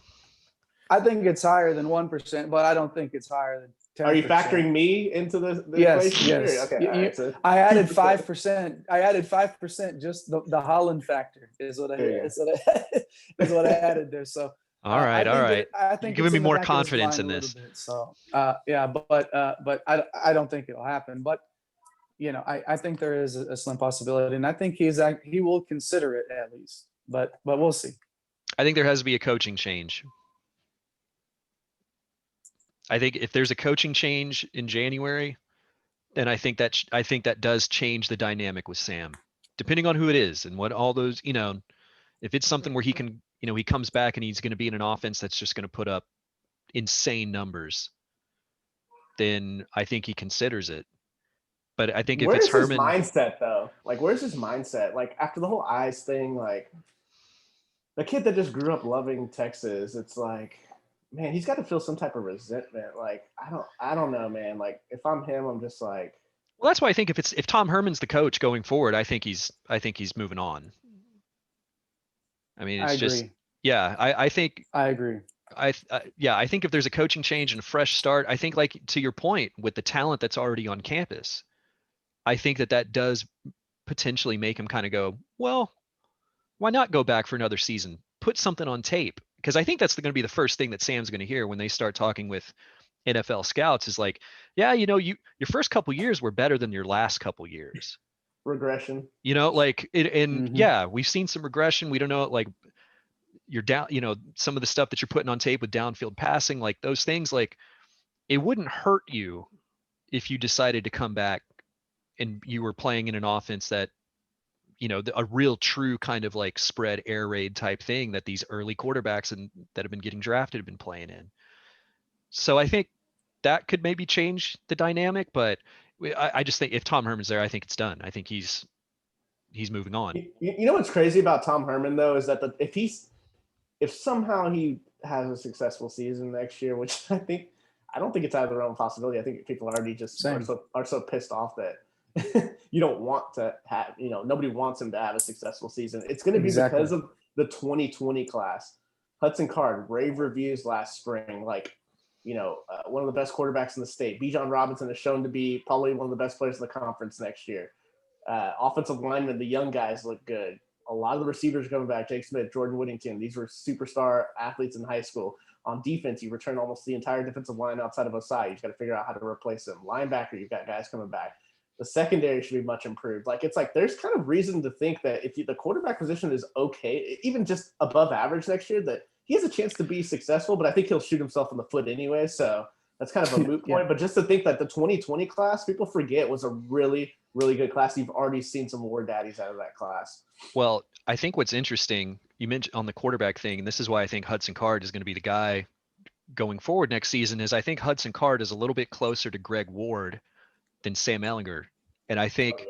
I think it's higher than 1%, but I don't think it's higher than 10%. Are you factoring me into the yes, equation? Yes. Okay. So. I added 5%. I added 5%. Just the Holland factor is what I added there. So. All right. I think you're giving me more confidence in this. So but I don't think it'll happen. But I think there is a slim possibility, and I think he will consider it at least. But we'll see. I think there has to be a coaching change. I think if there's a coaching change in January, then I think that does change the dynamic with Sam, depending on who it is and what all those, if it's something where he can, he comes back and he's going to be in an offense that's just going to put up insane numbers, then I think he considers it. But I think if it's Herman, where's his mindset though? Like, where's his mindset? Like after the whole eyes thing, like the kid that just grew up loving Texas, it's like, man, he's got to feel some type of resentment. Like, I don't know, man. Like if I'm him, I'm just like, well, that's why I think if Tom Herman's the coach going forward, I think he's moving on. I mean, it's just, Yeah, I think I agree. I think if there's a coaching change and a fresh start, I think like to your point with the talent that's already on campus, I think that does potentially make him kind of go, well, why not go back for another season? Put something on tape. Because I think that's going to be the first thing that Sam's going to hear when they start talking with NFL scouts is like, yeah, your first couple years were better than your last couple years. Regression. Like it, and Mhm. yeah, we've seen some regression. We don't know, like you're down, some of the stuff that you're putting on tape with downfield passing, like those things, like it wouldn't hurt you if you decided to come back and you were playing in an offense that, a real true kind of like spread air raid type thing that these early quarterbacks and that have been getting drafted have been playing in. So I think that could maybe change the dynamic, but I just think if Tom Herman's there, I think it's done. I think he's moving on. You know what's crazy about Tom Herman though is that if somehow he has a successful season next year, which I don't think it's out of the realm of possibility. I think people already just are so pissed off that you don't want to have, nobody wants him to have a successful season. It's going to be because of the 2020 class. Hudson Card, rave reviews last spring, like, one of the best quarterbacks in the state. Bijan Robinson is shown to be probably one of the best players in the conference next year. Offensive linemen, the young guys look good. A lot of the receivers are coming back. Jake Smith, Jordan Whittington. These were superstar athletes in high school. On defense, you return almost the entire defensive line outside of Osai. You've got to figure out how to replace them. Linebacker, you've got guys coming back. The secondary should be much improved. Like, it's like there's kind of reason to think that if the quarterback position is okay, even just above average next year, that he has a chance to be successful, but I think he'll shoot himself in the foot anyway. So that's kind of a moot point. But just to think that the 2020 class, people forget, was a really, really good class. You've already seen some war daddies out of that class. Well, I think what's interesting, you mentioned on the quarterback thing, and this is why I think Hudson Card is going to be the guy going forward next season, is I think Hudson Card is a little bit closer to Greg Ward than Sam Ehlinger. And I think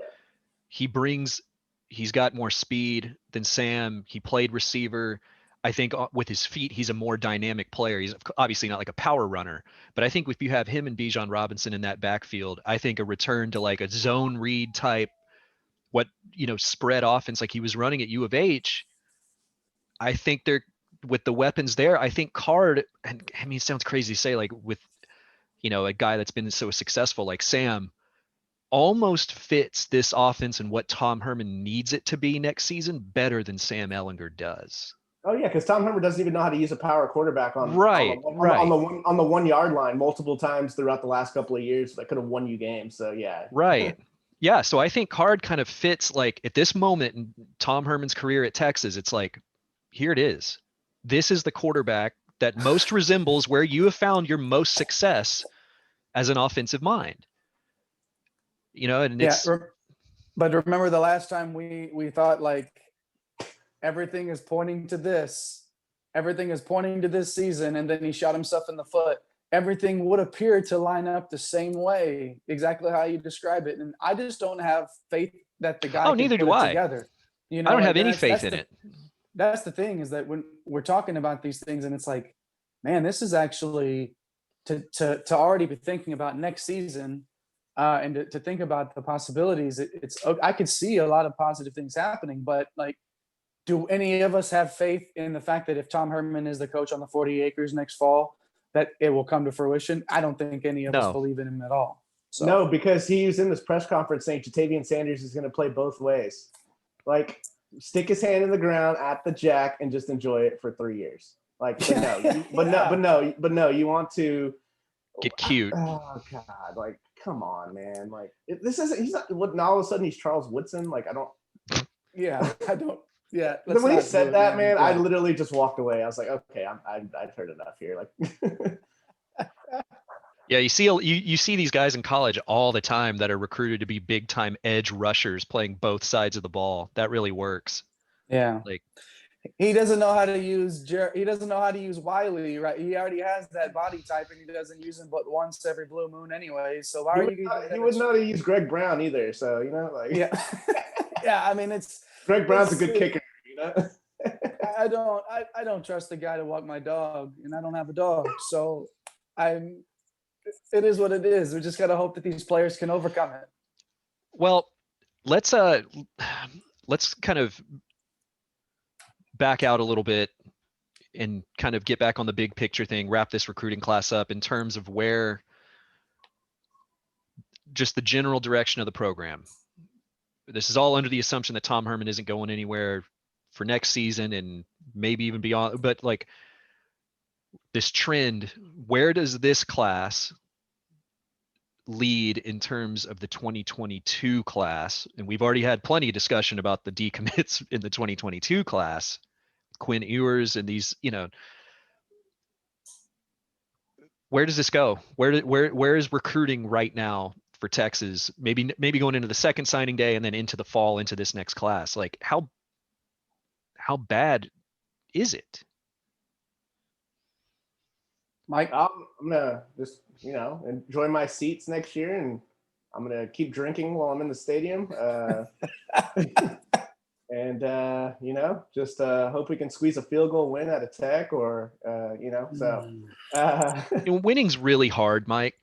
he's got more speed than Sam. He played receiver. I think with his feet, he's a more dynamic player. He's obviously not like a power runner, but I think if you have him and Bijan Robinson in that backfield, I think a return to like a zone read type, spread offense like he was running at U of H, I think they're with the weapons there. I think Card, and I mean, it sounds crazy to say, like with, a guy that's been so successful like Sam, almost fits this offense and what Tom Herman needs it to be next season better than Sam Ehlinger does. Oh yeah, because Tom Herman doesn't even know how to use a power quarterback on the 1 yard line multiple times throughout the last couple of years that could have won you games. So yeah. Right. Yeah. So I think Card kind of fits like at this moment in Tom Herman's career at Texas, it's like, here it is. This is the quarterback that most resembles where you have found your most success as an offensive mind. And it's. But remember the last time we thought like everything is pointing to this. Everything is pointing to this season, and then he shot himself in the foot. Everything would appear to line up the same way, exactly how you describe it. And I just don't have faith that the guy can neither put do it I. together. I don't have any faith in it. That's the thing, is that when we're talking about these things and it's like, man, this is actually to already be thinking about next season and to think about the possibilities. I could see a lot of positive things happening, but like, do any of us have faith in the fact that if Tom Herman is the coach on the 40 acres next fall, that it will come to fruition? I don't think any of us believe in him at all. So. No, because he was in this press conference saying Jatavian Sanders is going to play both ways. Like, stick his hand in the ground at the jack and just enjoy it for 3 years. Like, but no, you want to get cute. Oh God, like, come on, man. Like, he's not. Now all of a sudden he's Charles Woodson. Like, I don't. Yeah, I don't. Yeah. When he said that, man, I literally just walked away. I was like, okay, I've heard enough here. Like. Yeah, you see these guys in college all the time that are recruited to be big time edge rushers playing both sides of the ball. That really works. Yeah. Like, he doesn't know how to use Wiley, right? He already has that body type, and he doesn't use him but once every blue moon anyway. So why are you? He wouldn't know how to use Greg Brown either. So like. Yeah. Yeah, I mean, Greg Brown's a good kicker. I don't trust the guy to walk my dog, and I don't have a dog, so it is what it is. We just got to hope that these players can overcome it. Well, let's kind of back out a little bit and kind of get back on the big picture thing, wrap this recruiting class up in terms of where just the general direction of the program. This is all under the assumption that Tom Herman isn't going anywhere for next season and maybe even beyond, but like this trend, where does this class lead in terms of the 2022 class? And we've already had plenty of discussion about the decommits in the 2022 class, Quinn Ewers and these, where does this go? Where is recruiting right now for Texas? Maybe going into the second signing day and then into the fall into this next class. Like how bad is it? Mike, I'm gonna just enjoy my seats next year, and I'm gonna keep drinking while I'm in the stadium. And just hope we can squeeze a field goal win out of Tech, or Winning's really hard, Mike.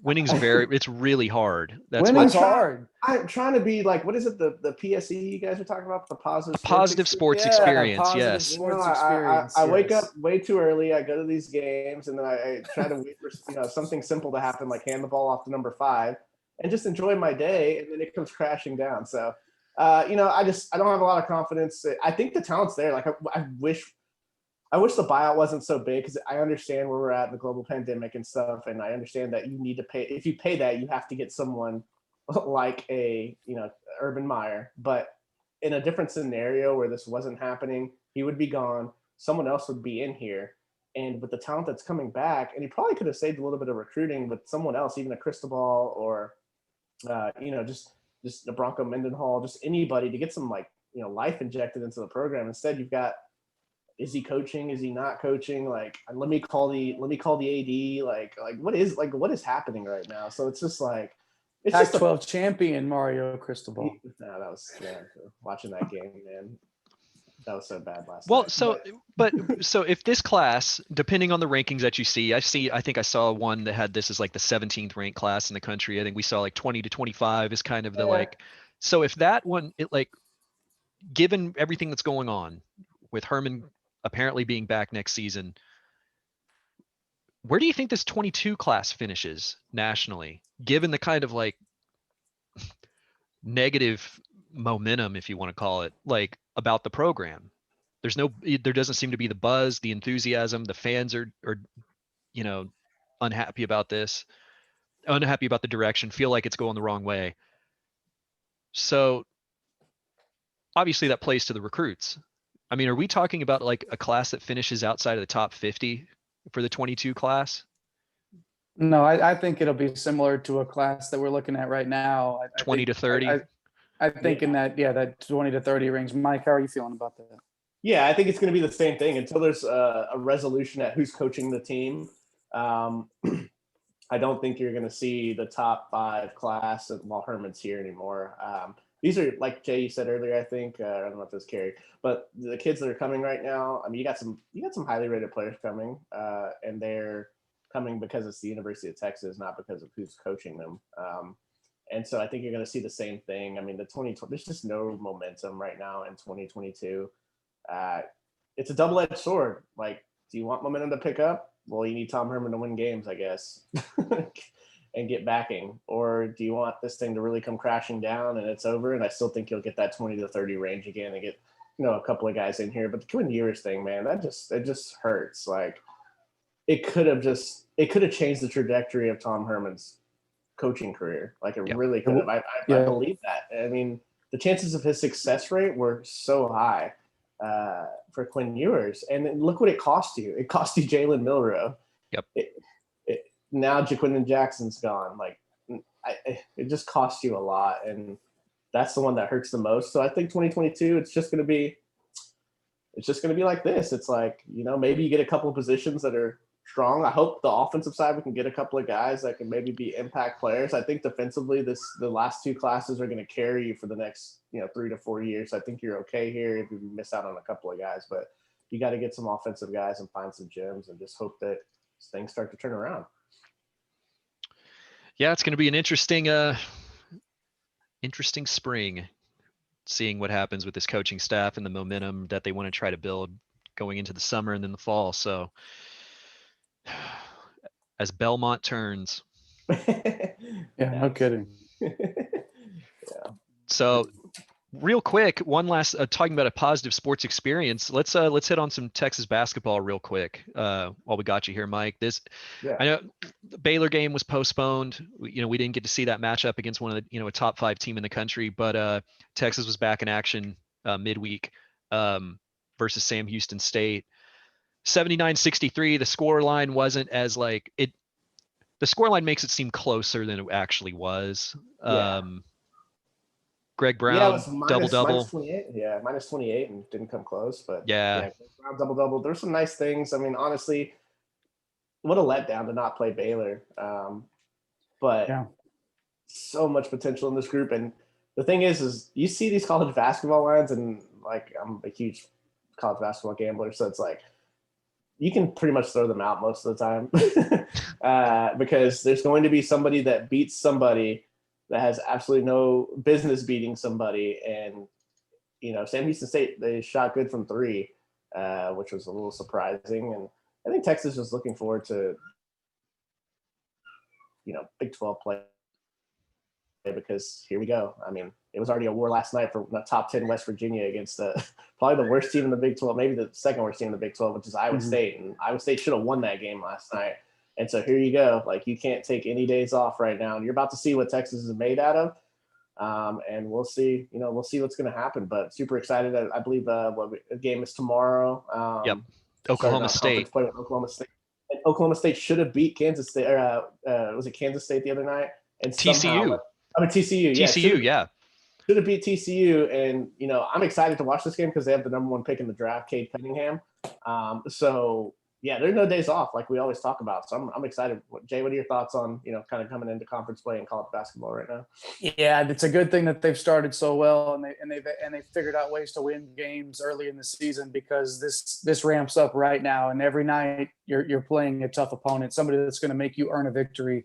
Winning's it's really hard. Winning's hard. I'm trying to be like, what is it? The PSE you guys are talking about? The positive sports experience. Yes. Sports experience. I wake up way too early. I go to these games, and then I try to wait for something simple to happen, like hand the ball off to number 5, and just enjoy my day. And then it comes crashing down. So, I don't have a lot of confidence. I think the talent's there. Like I wish the buyout wasn't so big, because I understand where we're at in the global pandemic and stuff. And I understand that you need to pay. If you pay that, you have to get someone like a, Urban Meyer. But in a different scenario where this wasn't happening, he would be gone. Someone else would be in here. And with the talent that's coming back, and he probably could have saved a little bit of recruiting with someone else, even a Cristobal or, just the Bronco Mendenhall, just anybody to get some life injected into the program. Instead, you've got, is he coaching? Is he not coaching? Like, let me call the AD. Like what is happening right now? So it's just like, it's Pac-12 just champion Mario Cristobal. No, that was watching that game, man. That was so bad last night. Well, so if this class, depending on the rankings that you see, I think I saw one that had this as like the 17th ranked class in the country. I think we saw like 20 to 25 is kind of the so if that one, given everything that's going on with Herman apparently being back next season, where do you think this 22 class finishes nationally, given the kind of negative momentum, if you want to call it, about the program? There doesn't seem to be the buzz, the enthusiasm. The fans are unhappy about this, unhappy about the direction, feel like it's going the wrong way. So obviously that plays to the recruits. I mean, are we talking about a class that finishes outside of the top 50 for the 22 class? No, I think it'll be similar to a class that we're looking at right now. 20 to 30. I think in that 20 to 30 range. Mike, how are you feeling about that? Yeah, I think it's going to be the same thing until there's a resolution at who's coaching the team. I don't think you're going to see the top 5 class while Herman's here anymore. These are, like Jay, you said earlier, I think, I don't know if it was Kerry, but the kids that are coming right now, I mean, you got some highly rated players coming, and they're coming because it's the University of Texas, not because of who's coaching them. And so I think you're going to see the same thing. I mean, there's just no momentum right now in 2022. It's a double-edged sword. Like, do you want momentum to pick up? Well, you need Tom Herman to win games, I guess, and get backing. Or do you want this thing to really come crashing down and it's over? And I still think you'll get that 20 to 30 range again and get, a couple of guys in here. But the Quinn Ewers thing, man, it just hurts. Like, it could have changed the trajectory of Tom Herman's coaching career. Like, it really could have. I believe that. I mean, the chances of his success rate were so high for Quinn Ewers. And then look what it cost you. It cost you Jalen Milroe. Yep. Now Jaquindon Jackson's gone. Like, it just cost you a lot. And that's the one that hurts the most. So I think 2022, it's just going to be like this. It's like, maybe you get a couple of positions that are strong. I hope the offensive side, we can get a couple of guys that can maybe be impact players. I think defensively, the last 2 classes are going to carry you for the next, 3 to 4 years. I think you're okay here if you miss out on a couple of guys, but you got to get some offensive guys and find some gems and just hope that things start to turn around. Yeah, it's going to be an interesting spring, seeing what happens with this coaching staff and the momentum that they want to try to build going into the summer and then the fall. So as Belmont turns. Yeah, no kidding. So real quick, one last talking about a positive sports experience. Let's hit on some Texas basketball real quick. While we got you here, Mike. I know the Baylor game was postponed. We didn't get to see that matchup against one of the a top 5 team in the country, but Texas was back in action midweek versus Sam Houston State. 79-63. The score line wasn't as like it. The score line makes it seem closer than it actually was. Greg Brown, it was double-double. minus 28. Yeah, minus 28 and didn't come close. But yeah, Greg Brown, double-double. There's some nice things. I mean, honestly, what a letdown to not play Baylor. But so much potential in this group. And the thing is you see these college basketball lines, and like I'm a huge college basketball gambler, so it's like you can pretty much throw them out most of the time because there's going to be somebody that beats somebody that has absolutely no business beating somebody. And, Sam Houston State, they shot good from 3, which was a little surprising. And I think Texas was looking forward to, Big 12 play because here we go. I mean, it was already a war last night for the top 10 West Virginia against probably the worst team in the Big 12, maybe the second worst team in the Big 12, which is Iowa State. And Iowa State should have won that game last night. And so here you go. Like, you can't take any days off right now. And you're about to see what Texas is made out of. And we'll see, we'll see what's going to happen. But super excited. I believe the game is tomorrow. Oklahoma State. Play with Oklahoma State. And Oklahoma State should have beat Kansas State. Was it Kansas State the other night? And TCU. TCU. TCU, yeah. Should have beat TCU. And, I'm excited to watch this game because they have the number 1 pick in the draft, Cade Cunningham. So, yeah, there's no days off like we always talk about. So I'm excited. Jay, what are your thoughts on, kind of coming into conference play in college basketball right now? Yeah, it's a good thing that they've started so well and they've figured out ways to win games early in the season, because this ramps up right now, and every night you're playing a tough opponent, somebody that's going to make you earn a victory.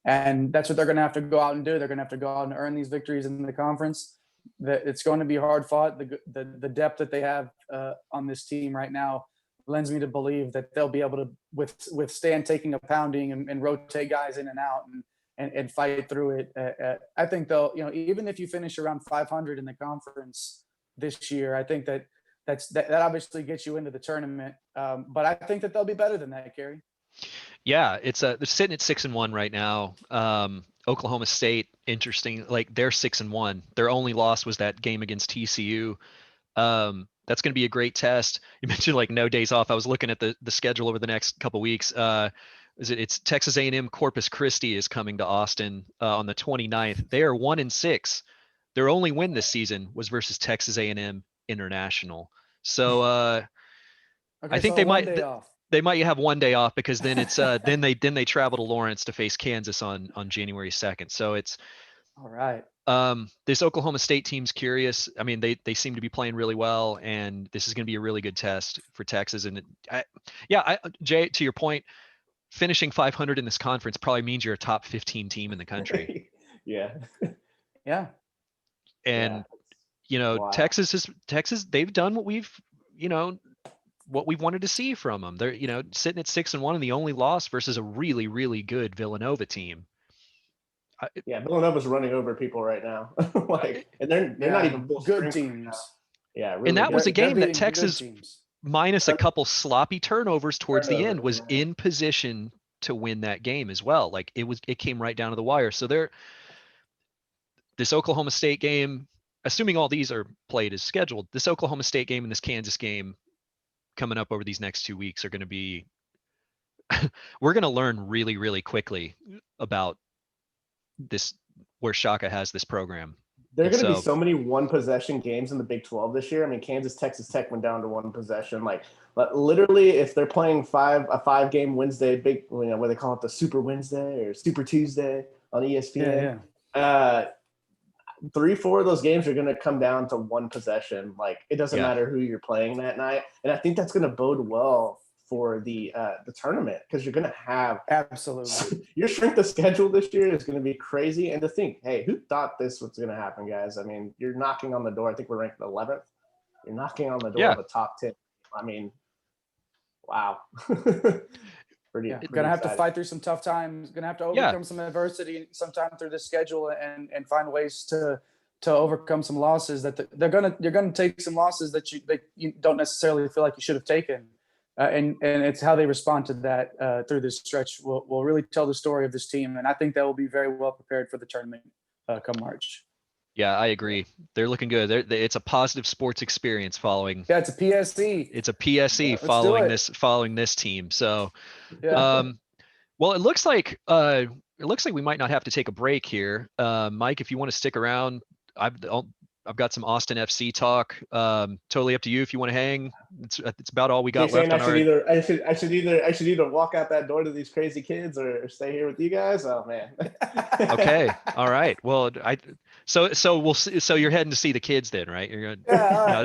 And that's what they're going to have to go out and do. They're going to have to go out and earn these victories in the conference. It's going to be hard fought. The depth that they have on this team right now lends me to believe that they'll be able to withstand taking a pounding and rotate guys in and out and fight through it. I think they'll, even if you finish around 500 in the conference this year, I think that obviously gets you into the tournament. But I think that they'll be better than that, Kerry. Yeah, they're sitting at 6-1 right now. Oklahoma State, interesting. Like, they're 6-1. Their only loss was that game against TCU. That's going to be a great test. You mentioned like no days off. I was looking at the schedule over the next couple weeks. It's Texas A&M Corpus Christi is coming to Austin on the 29th. They are 1-6. Their only win this season was versus Texas A&M International. So Okay, I think so they one might day off. They might have one day off, because then it's then they travel to Lawrence to face Kansas on January 2nd. So it's all right. This Oklahoma State team's curious. I mean, they seem to be playing really well, and this is going to be a really good test for Texas. And Jay, to your point, finishing 500 in this conference probably means you're a top 15 team in the country. Yeah. And Wow. Texas, they've done what we've wanted to see from them. They're sitting at 6-1, and the only loss versus a really, really good Villanova team. Villanova's running over people right now. And they're not even good teams. Yeah, really and that good. was a game that beating Texas, minus a couple sloppy turnovers towards the end, was in position to win that game as well. Like, it came right down to the wire. So this Oklahoma State game, assuming all these are played as scheduled, this Oklahoma State game and this Kansas game coming up over these next 2 weeks are going to be we're going to learn really, really quickly about this, where Shaka has this program. There are going to be so many one-possession games in the Big 12 this year. I mean, Texas Tech went down to one possession. Like, literally, if they're playing a 5-game Wednesday, what they call it, the Super Wednesday or Super Tuesday on ESPN. 3-4 of those games are going to come down to one possession. Like, it doesn't matter who you're playing that night. And I think that's going to bode well for the tournament, because you're going to have absolutely your strength of schedule this year is going to be crazy. And to think, hey, who thought this was going to happen, guys? I mean, you're knocking on the door. I think we're ranked 11th. You're knocking on the door of a top 10. I mean, Wow. Pretty Gonna have to exciting. fight through some tough times. Gonna have to overcome some adversity sometime through the schedule and find ways to overcome some losses that you're gonna take some losses that you don't necessarily feel like you should have taken. And it's how they respond to that through this stretch will really tell the story of this team. And I think that will be very well prepared for the tournament come March. Yeah, I agree. They're looking good. It's a positive sports experience following. Yeah, it's a PSE. It's a PSE following this team. So, Yeah. well, it looks like we might not have to take a break here. Mike, if you want to stick around, I've got some Austin FC talk. Totally up to you if you want to hang. It's about all we got left. I should either walk out that door to these crazy kids or stay here with you guys. Oh man. Okay. All right. Well, so we'll see. So you're heading to see the kids then, right? You're going. Yeah. No,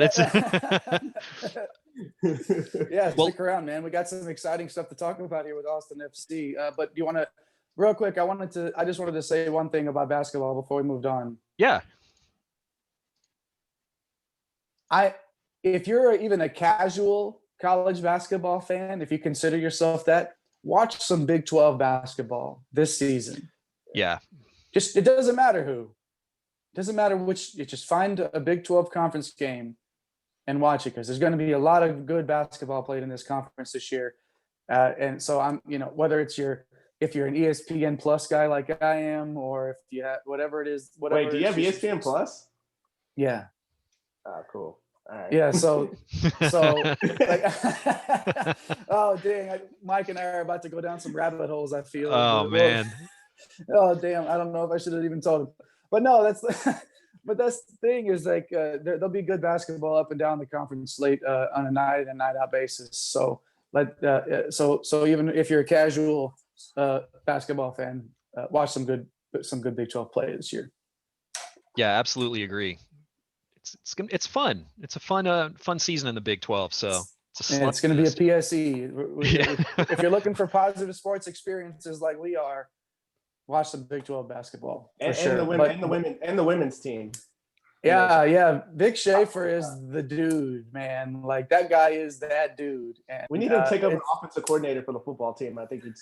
Yeah. Stick around, man. We got some exciting stuff to talk about here with Austin FC. But do you want to, real quick? I just wanted to say one thing about basketball before we moved on. Yeah. If you're even a casual college basketball fan, if you consider yourself that, watch some Big 12 basketball this season. Yeah. It doesn't matter who. It doesn't matter which. You just find a Big 12 conference game and watch it, because there's going to be a lot of good basketball played in this conference this year. And so whether if you're an ESPN Plus guy like I am, or if you have whatever it is. Wait, do you have ESPN Plus? Yeah. Oh, cool. All right. Yeah. So like, oh dang, Mike and I are about to go down some rabbit holes, I feel. Oh man. Oh damn, I don't know if I should have even told him. But no, that's the thing is, like, there'll be good basketball up and down the conference slate on a night and night out basis. So so even if you're a casual basketball fan, watch some good Big 12 play this year. Yeah, absolutely agree. It's fun. It's a fun season in the Big 12. So it's going to be a PSE. Yeah. If you're looking for positive sports experiences like we are, watch some Big 12 basketball. And the women's team. Yeah. Vic Schaefer is the dude, man. Like, that guy is that dude. And we need him to take over offensive coordinator for the football team. I think he'd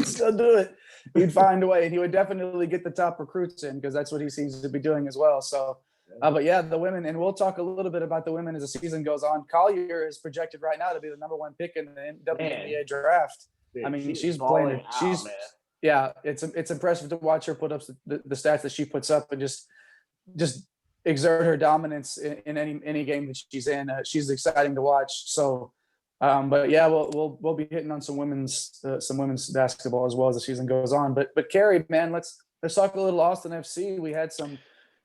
still do it. He'd find a way, and he would definitely get the top recruits in, because that's what he seems to be doing as well. So. But yeah, the women, and we'll talk a little bit about the women as the season goes on. Collier is projected right now to be the #1 pick in the WNBA draft. Dude, I mean, she's playing. It's impressive to watch her put up the stats that she puts up, and just exert her dominance in any game that she's in. She's exciting to watch. So, but yeah, we'll be hitting on some women's basketball as well as the season goes on. But Kerry, man, let's talk a little Austin FC.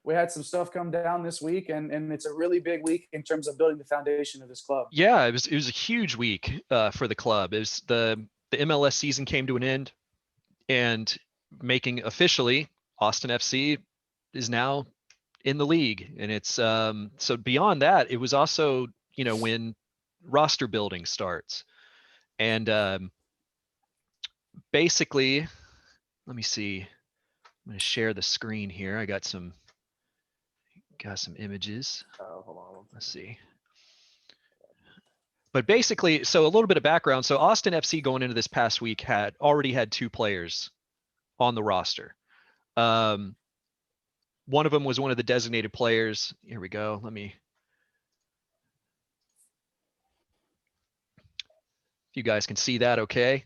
We had some stuff come down this week, and it's a really big week in terms of building the foundation of this club. Yeah, it was a huge week for the club. It was the MLS season came to an end, and making officially Austin FC is now in the league. And it's so beyond that, it was also, when roster building starts. And basically, let me see. I'm going to share the screen here. I got some images. Oh, hold on. Let's see. But basically, so a little bit of background. So Austin FC going into this past week already had 2 players on the roster. One of them was one of the designated players. Here we go. If you guys can see that, okay?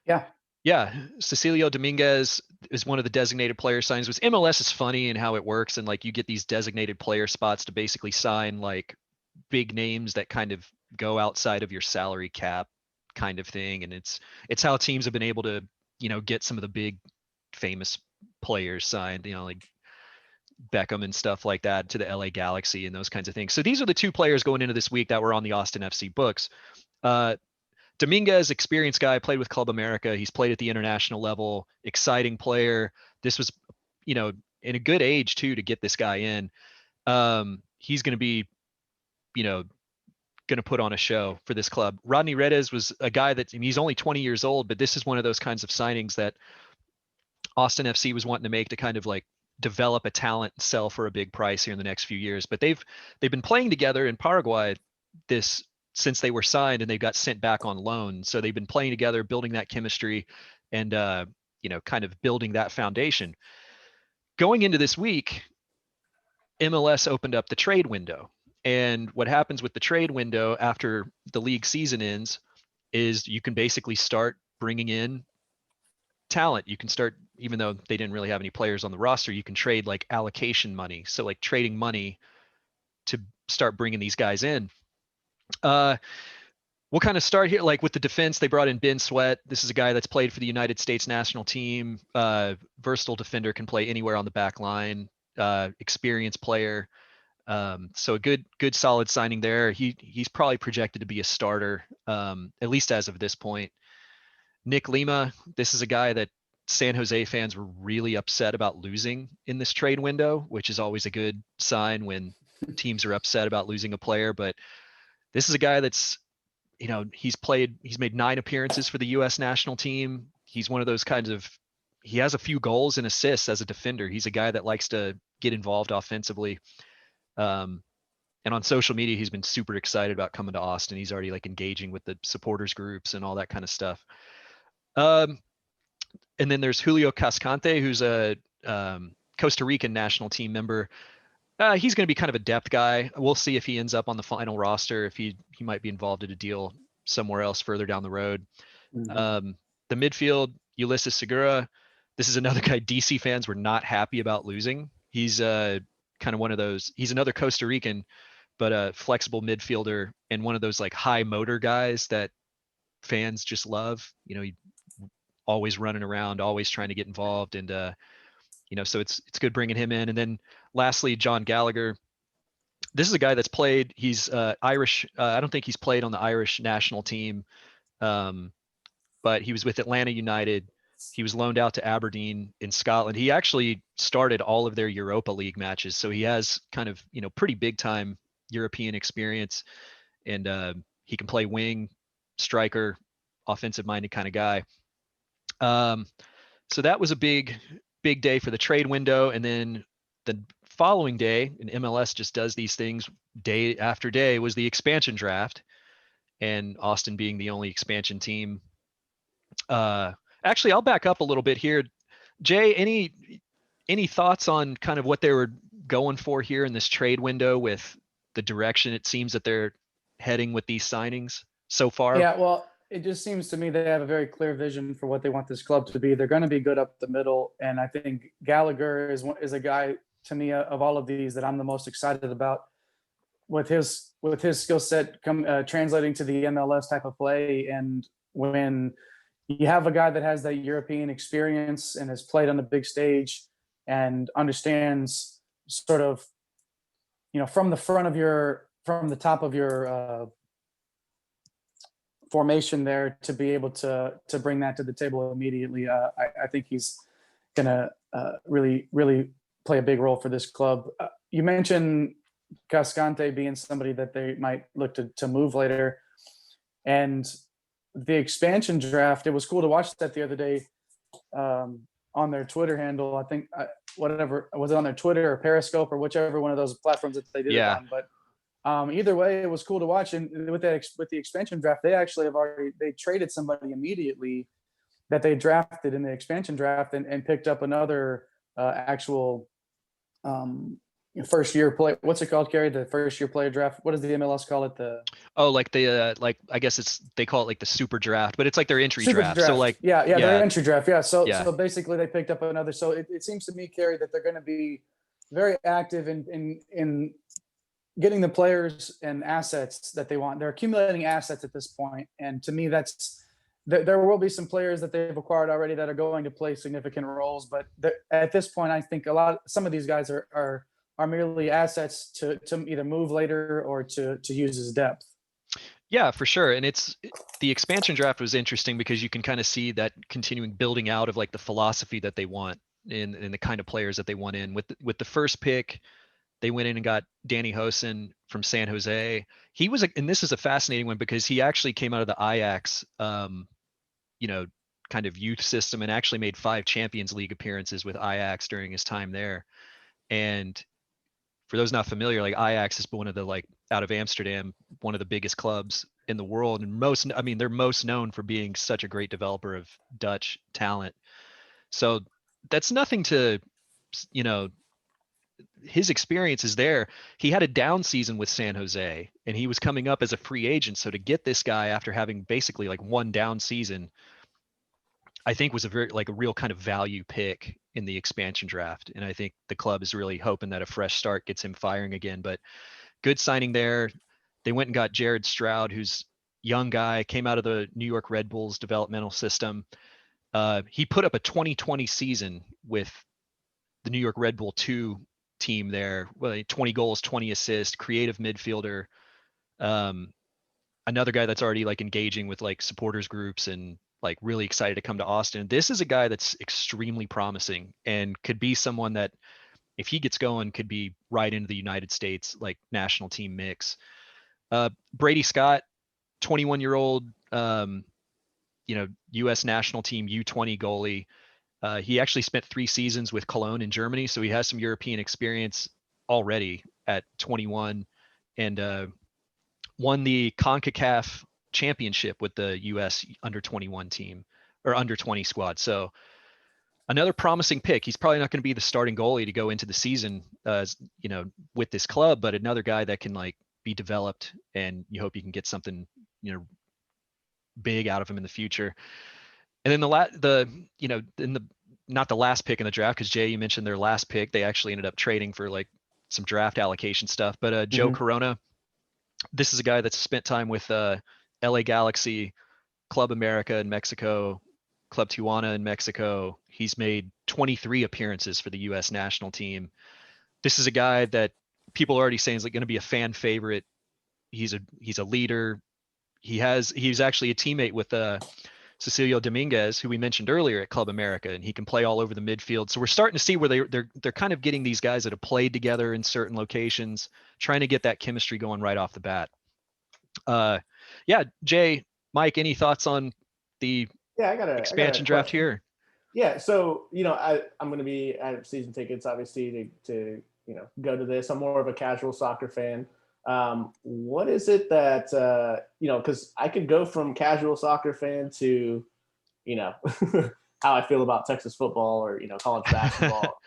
Yeah. Yeah, Cecilio Dominguez is one of the designated player signs. MLS is funny in how it works, and like you get these designated player spots to basically sign like big names that kind of go outside of your salary cap kind of thing. And it's how teams have been able to, get some of the big famous players signed, like Beckham and stuff like that, to the LA Galaxy and those kinds of things. So these are the 2 players going into this week that were on the Austin FC books. Dominguez, experienced guy, played with Club America. He's played at the international level, exciting player. This was, in a good age too, to get this guy in. He's going to be, going to put on a show for this club. Rodney Redes was a guy he's only 20 years old, but this is one of those kinds of signings that Austin FC was wanting to make to kind of like develop a talent and sell for a big price here in the next few years. But they've been playing together in Paraguay this since they were signed, and they got sent back on loan. So they've been playing together, building that chemistry, and kind of building that foundation. Going into this week, MLS opened up the trade window. And what happens with the trade window after the league season ends is you can basically start bringing in talent. You can start, even though they didn't really have any players on the roster, you can trade like allocation money. So like trading money to start bringing these guys in. We'll kind of start here, like with the defense. They brought in Ben Sweat. This is a guy that's played for the United States national team. Versatile defender, can play anywhere on the back line. Experienced player. So a good solid signing there. He's probably projected to be a starter, at least as of this point. Nick Lima, this is a guy that San Jose fans were really upset about losing in this trade window, which is always a good sign when teams are upset about losing a player. But this is a guy that's, he's made 9 appearances for the U.S. national team. He's one of those kinds of, he has a few goals and assists as a defender. He's a guy that likes to get involved offensively. And on social media, he's been super excited about coming to Austin. He's already like engaging with the supporters groups and all that kind of stuff. And then there's Julio Cascante, who's a Costa Rican national team member. He's going to be kind of a depth guy. We'll see if he ends up on the final roster, if he might be involved in a deal somewhere else further down the road. Mm-hmm. The midfield, Ulysses Segura. This is another guy DC fans were not happy about losing. He's kind of one of those. He's another Costa Rican, but a flexible midfielder and one of those like high motor guys that fans just love. He always running around, always trying to get involved, and so it's good bringing him in. And then lastly, John Gallagher. This is a guy that's played. He's Irish. I don't think he's played on the Irish national team, but he was with Atlanta United. He was loaned out to Aberdeen in Scotland. He actually started all of their Europa League matches, so he has kind of pretty big time European experience, and he can play wing, striker, offensive minded kind of guy. So that was a big day for the trade window. And then the following day, and MLS just does these things day after day, was the expansion draft, and Austin being the only expansion team. Actually, I'll back up a little bit here. Jay, any thoughts on kind of what they were going for here in this trade window with the direction it seems that they're heading with these signings so far? Yeah, well, it just seems to me they have a very clear vision for what they want this club to be. They're going to be good up the middle, and I think Gallagher is a guy to me of all of these that I'm the most excited about with his skill set translating to the MLS type of play. And when you have a guy that has that European experience and has played on the big stage and understands sort of, from the top of your formation there, to be able to bring that to the table immediately, I think he's gonna really play a big role for this club. You mentioned Cascante being somebody that they might look to move later, and the expansion draft, it was cool to watch that the other day on their Twitter handle. I think whatever was it, on their Twitter or Periscope or whichever one of those platforms that they did it on. But either way, it was cool to watch. And with the expansion draft, they actually they traded somebody immediately that they drafted in the expansion draft and picked up another actual first year play. What's it called, Kerry? The first year player draft. What does the MLS call it? I guess they call it like the super draft, but it's like their entry super draft. So like their entry draft. Yeah. So basically they picked up another. So it seems to me, Kerry, that they're going to be very active in getting the players and assets that they want. They're accumulating assets at this point, and to me, there will be some players that they've acquired already that are going to play significant roles. But at this point, I think some of these guys are merely assets to either move later or to use as depth. Yeah, for sure. And the expansion draft was interesting because you can kind of see that continuing building out of like the philosophy that they want and the kind of players that they want in. With the first pick, they went in and got Danny Hoesen from San Jose. And this is a fascinating one because he actually came out of the Ajax, kind of youth system, and actually made 5 Champions League appearances with Ajax during his time there. And for those not familiar, like Ajax is one of the, like, out of Amsterdam, one of the biggest clubs in the world, and they're most known for being such a great developer of Dutch talent. So that's nothing to, you know, his experience is there. He had a down season with San Jose, and he was coming up as a free agent. So to get this guy after having basically like one down season, I think was a real kind of value pick in the expansion draft. And I think the club is really hoping that a fresh start gets him firing again. But good signing there. They went and got Jared Stroud, who's young guy, came out of the New York Red Bulls developmental system. He put up a 2020 season with the New York Red Bull 2 team there. Well, 20 goals, 20 assists, creative midfielder. Another guy that's already like engaging with like supporters groups and like really excited to come to Austin. This is a guy that's extremely promising and could be someone that, if he gets going, could be right into the United States like national team mix. Brady Scott, 21-year-old, U.S. national team U20 goalie. He actually spent 3 seasons with Cologne in Germany, so he has some European experience already at 21, and won the CONCACAF championship with the U.S. under 21 team or under 20 squad. So another promising pick. He's probably not going to be the starting goalie to go into the season, with this club, but another guy that can like be developed, and you hope you can get something, big out of him in the future. And then not the last pick in the draft, because Jay, you mentioned their last pick, they actually ended up trading for like some draft allocation stuff. But Joe Corona, this is a guy that's spent time with LA Galaxy, Club America in Mexico, Club Tijuana in Mexico. He's made 23 appearances for the U.S. national team. This is a guy that people are already saying is like going to be a fan favorite. He's a leader. He's actually a teammate with Cecilio Dominguez, who we mentioned earlier at Club America, and he can play all over the midfield. So we're starting to see where they're kind of getting these guys that have played together in certain locations, trying to get that chemistry going right off the bat. Jay, Mike, any thoughts on the expansion draft here? Yeah, so I'm going to be at season tickets, obviously, to go to this. I'm more of a casual soccer fan. What is it that because I could go from casual soccer fan to how I feel about Texas football or college basketball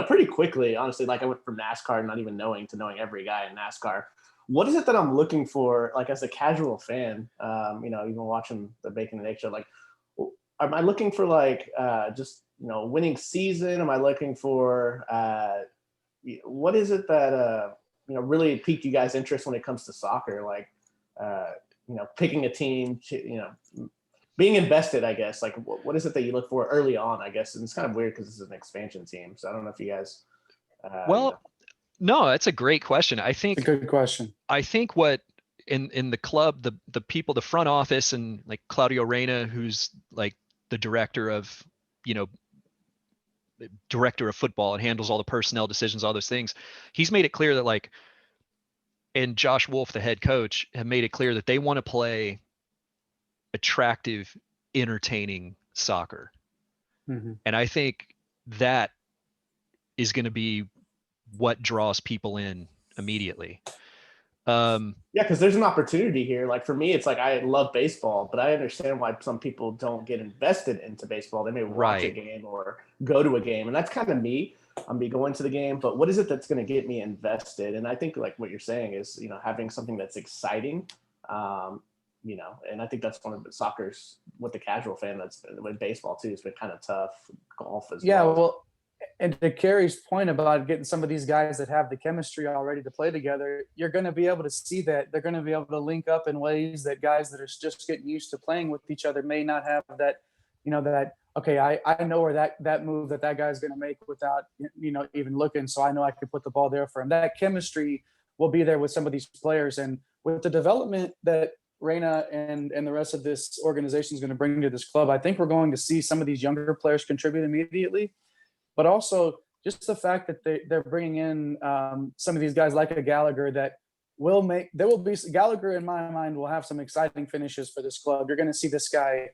pretty quickly, honestly. Like I went from NASCAR not even knowing to knowing every guy in NASCAR. What is it that I'm looking for, like as a casual fan, even watching the Bacon and Egg show, like am I looking for like just winning season? Am I looking for what is it that really piqued you guys' interest when it comes to soccer? Like, picking a team, being invested, I guess. Like, what is it that you look for early on, I guess? And it's kind of weird because this is an expansion team. So I don't know if you guys. No, that's a great question. I think it's a good question. I think what in the club, the people, the front office, and like Claudio Reyna, who's like the director of football and handles all the personnel decisions, all those things. He's made it clear that like, and Josh Wolf, the head coach, have made it clear that they want to play attractive, entertaining soccer. Mm-hmm. And I think that is going to be what draws people in immediately. Because there's an opportunity here. Like for me, it's like I love baseball, but I understand why some people don't get invested into baseball. They may watch a game or go to a game, and that's kind of me. I'm be going to the game, but what is it that's going to get me invested? And I think like what you're saying is, having something that's exciting, and I think that's one of the soccer's with the casual fan that's been with baseball too. It's been kind of tough. Golf as well. Yeah, well. And to Kerry's point about getting some of these guys that have the chemistry already to play together, you're going to be able to see that they're going to be able to link up in ways that guys that are just getting used to playing with each other may not have that, okay, I know where that move that guy's going to make without, even looking. So I know I could put the ball there for him. That chemistry will be there with some of these players. And with the development that Reyna and the rest of this organization is going to bring to this club, I think we're going to see some of these younger players contribute immediately. But also just the fact that they're bringing in some of these guys like a Gallagher that Gallagher in my mind will have some exciting finishes for this club. You're going to see this guy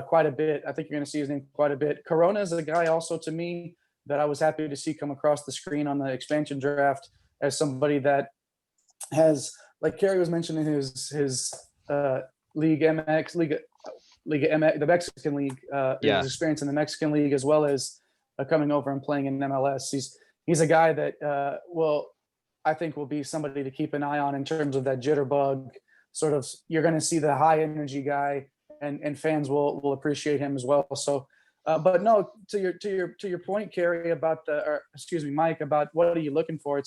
quite a bit. I think you're going to see his name quite a bit. Corona is a guy also to me that I was happy to see come across the screen on the expansion draft as somebody that has, like Kerry was mentioning, his League MX, Liga MX, the Mexican League, his experience in the Mexican League, as well as coming over and playing in MLS. He's a guy that I think will be somebody to keep an eye on in terms of that jitterbug sort of. You're going to see the high energy guy, and fans will appreciate him as well. So, but no, to your point, Kerry, about Mike, about what are you looking for?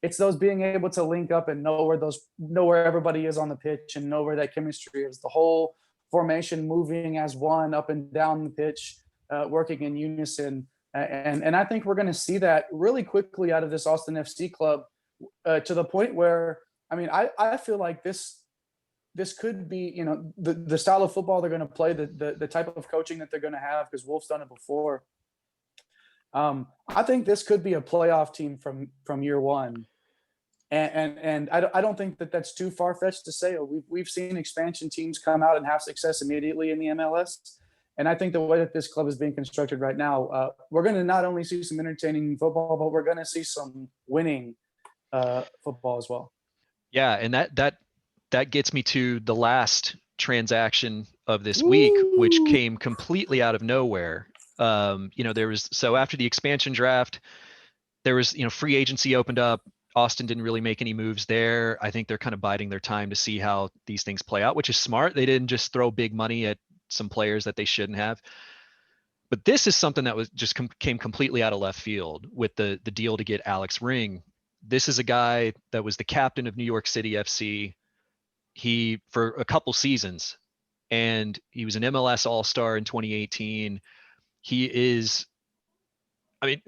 It's those being able to link up and know where everybody is on the pitch and know where that chemistry is. The whole formation moving as one up and down the pitch, working in unison. And I think we're going to see that really quickly out of this Austin FC club, to the point where, I mean, I feel like this could be, you know, the style of football they're going to play, the type of coaching that they're going to have, because Wolf's done it before. I think this could be a playoff team from year one. And I don't think that that's too far-fetched to say. We've seen expansion teams come out and have success immediately in the MLS. And I think the way that this club is being constructed right now, we're going to not only see some entertaining football, but we're going to see some winning football as well. Yeah, and that gets me to the last transaction of this week, which came completely out of nowhere. So after the expansion draft, there was, free agency opened up. Austin didn't really make any moves there. I think they're kind of biding their time to see how these things play out, which is smart. They didn't just throw big money at some players that they shouldn't have. But this is something that was just came completely out of left field with the deal to get Alex Ring. This is a guy that was the captain of New York City FC. He for a couple seasons, and he was an MLS All-Star in 2018. He is, I mean,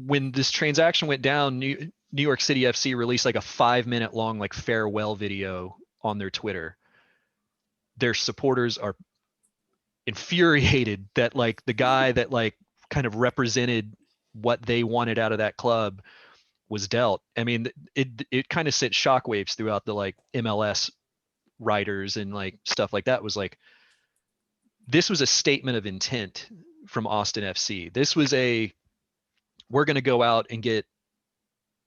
when this transaction went down, New York City FC released like a 5-minute long like farewell video on their Twitter. Their supporters are infuriated that like the guy that like kind of represented what they wanted out of that club was dealt. I mean, it kind of sent shockwaves throughout the like MLS writers and like stuff like that. Was like, this was a statement of intent from Austin FC. This was we're going to go out and get,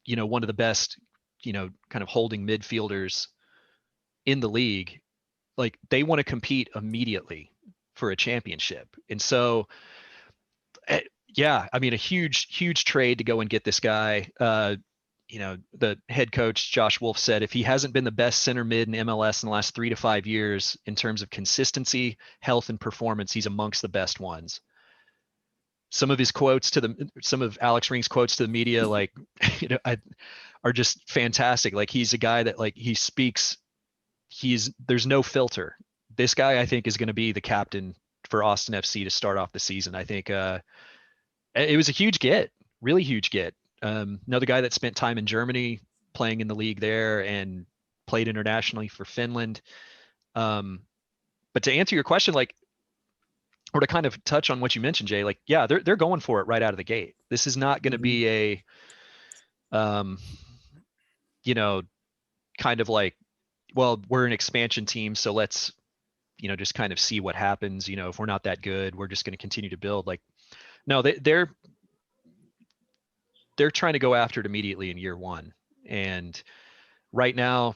one of the best, kind of holding midfielders in the league. Like they want to compete immediately for a championship. And so, yeah, I mean, a huge trade to go and get this guy. The head coach, Josh Wolf, said if he hasn't been the best center mid in MLS in the last 3 to 5 years in terms of consistency, health, and performance, he's amongst the best ones. Some of Alex Ring's quotes to the media, like, are just fantastic. Like he's a guy that like, he speaks, there's no filter. This guy, I think, is going to be the captain for Austin FC to start off the season. I think it was a huge get, really huge get. Another guy that spent time in Germany playing in the league there and played internationally for Finland. But to answer your question, like, or to kind of touch on what you mentioned, Jay, like, yeah, they're going for it right out of the gate. This is not going to be a, kind of like, well, we're an expansion team, so let's, just kind of see what happens. If we're not that good, we're just going to continue to build. Like, no, they're trying to go after it immediately in year one. And right now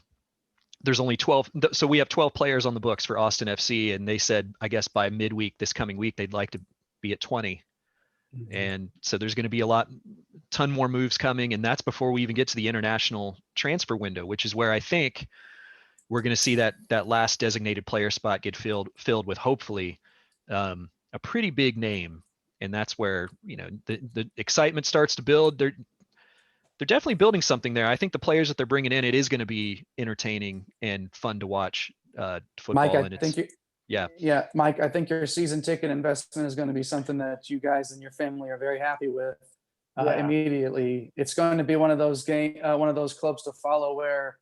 there's only 12. So we have 12 players on the books for Austin FC. And they said, I guess by midweek, this coming week, they'd like to be at 20. Mm-hmm. And so there's going to be ton more moves coming. And that's before we even get to the international transfer window, which is where I think we're going to see that last designated player spot get filled with hopefully a pretty big name. And that's where, the excitement starts to build. They're definitely building something there. I think the players that they're bringing in, it is going to be entertaining and fun to watch football. Mike, Mike, I think your season ticket investment is going to be something that you guys and your family are very happy with immediately. It's going to be one of those clubs to follow where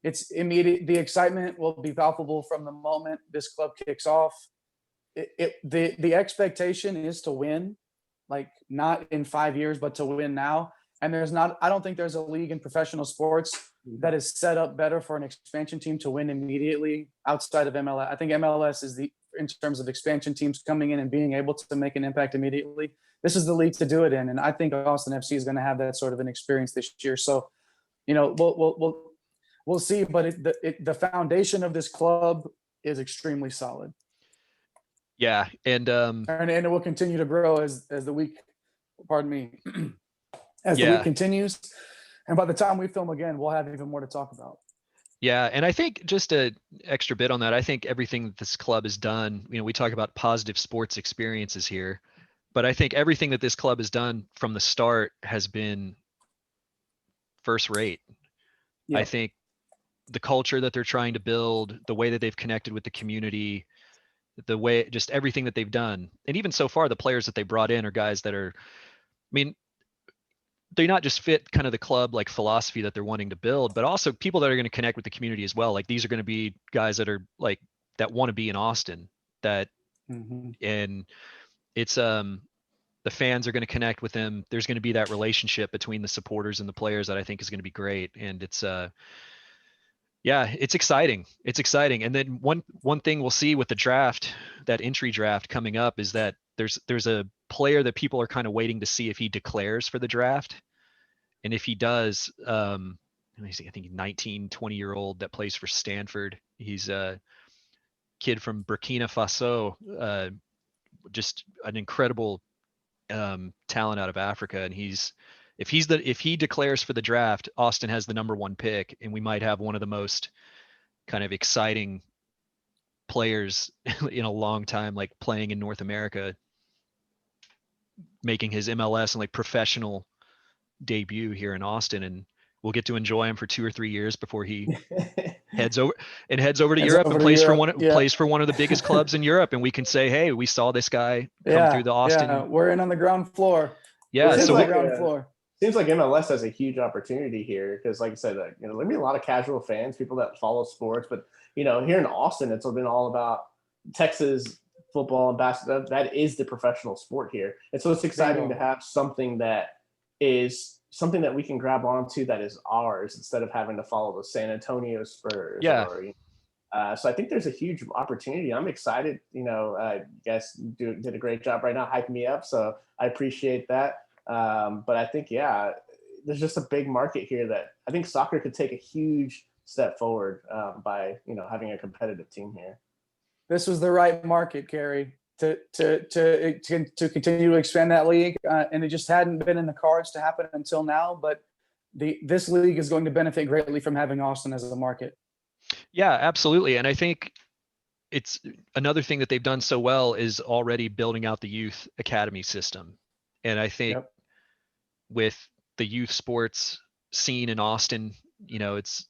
it's immediate. The excitement will be palpable from the moment this club kicks off. The expectation is to win, like not in 5 years, but to win now. And I don't think there's a league in professional sports that is set up better for an expansion team to win immediately outside of MLS. I think MLS is in terms of expansion teams coming in and being able to make an impact immediately. This is the league to do it in. And I think Austin FC is going to have that sort of an experience this year. So we'll see. But the foundation of this club is extremely solid. Yeah, and it will continue to grow as the week. Pardon me. As the week continues, and by the time we film again, we'll have even more to talk about. Yeah, and I think just a extra bit on that, I think everything that this club has done, we talk about positive sports experiences here, but I think everything that this club has done from the start has been first rate. Yep. I think the culture that they're trying to build, the way that they've connected with the community, the way, just everything that they've done. And even so far, the players that they brought in are guys that are, they not just fit kind of the club like philosophy that they're wanting to build, but also people that are going to connect with the community as well. Like these are going to be guys that are like, that want to be in Austin, that, and it's, the fans are going to connect with them. There's going to be that relationship between the supporters and the players that I think is going to be great. And it's, it's exciting. It's exciting. And then one thing we'll see with the draft, that entry draft coming up, is that there's a player that people are kind of waiting to see if he declares for the draft. And if he does, I think 19, 20-year-old that plays for Stanford. He's a kid from Burkina Faso, just an incredible talent out of Africa. And if he declares for the draft, Austin has the #1 pick, and we might have one of the most kind of exciting players in a long time, like playing in North America, making his MLS and like professional debut here in Austin. And we'll get to enjoy him for 2 or 3 years before he heads over to Europe and plays for one of the biggest clubs in Europe. And we can say, hey, we saw this guy come through the Austin. Yeah, we're in on the ground floor. Yeah, so like, ground floor. Seems like MLS has a huge opportunity here because, like I said, there'll be a lot of casual fans, people that follow sports. But here in Austin, it's been all about Texas football and basketball. That is the professional sport here, and so it's exciting to have something that is something that we can grab onto that is ours instead of having to follow the San Antonio Spurs. Yeah. So I think there's a huge opportunity. I'm excited. You guys did a great job right now hyping me up, so I appreciate that. But I think, there's just a big market here that I think soccer could take a huge step forward by, having a competitive team here. This was the right market, Kerry, to continue to expand that league. And it just hadn't been in the cards to happen until now. But this league is going to benefit greatly from having Austin as a market. Yeah, absolutely. And I think it's another thing that they've done so well is already building out the youth academy system. And I think with the youth sports scene in Austin, it's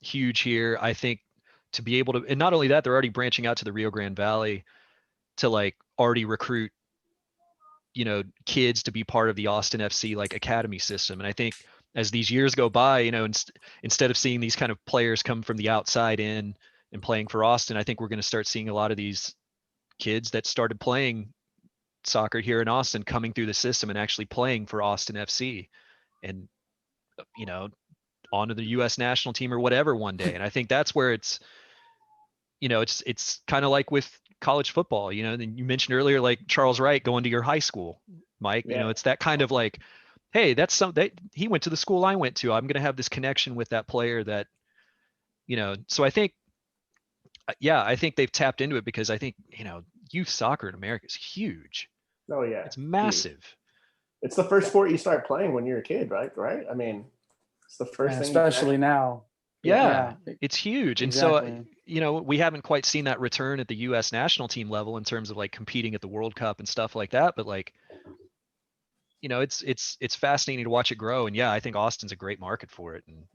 huge here. I think to be able to, and not only that, they're already branching out to the Rio Grande Valley to like already recruit, kids to be part of the Austin FC like academy system. And I think as these years go by, instead of seeing these kind of players come from the outside in and playing for Austin, I think we're going to start seeing a lot of these kids that started playing soccer here in Austin coming through the system and actually playing for Austin FC and, onto the U.S. national team or whatever one day. And I think that's where it's, it's kind of like with college football, and you mentioned earlier, like Charles Wright going to your high school, Mike, it's that kind of like, hey, that's he went to the school I went to. I'm going to have this connection with that player that, so I think, I think they've tapped into it because I think, youth soccer in America is huge. Oh yeah. It's massive. Huge. It's the first sport you start playing when you're a kid, right? I mean, it's the first thing. Especially now. Yeah, it's huge. And so, we haven't quite seen that return at the U.S. national team level in terms of like competing at the World Cup and stuff like that. But like, it's fascinating to watch it grow. And I think Austin's a great market for it. And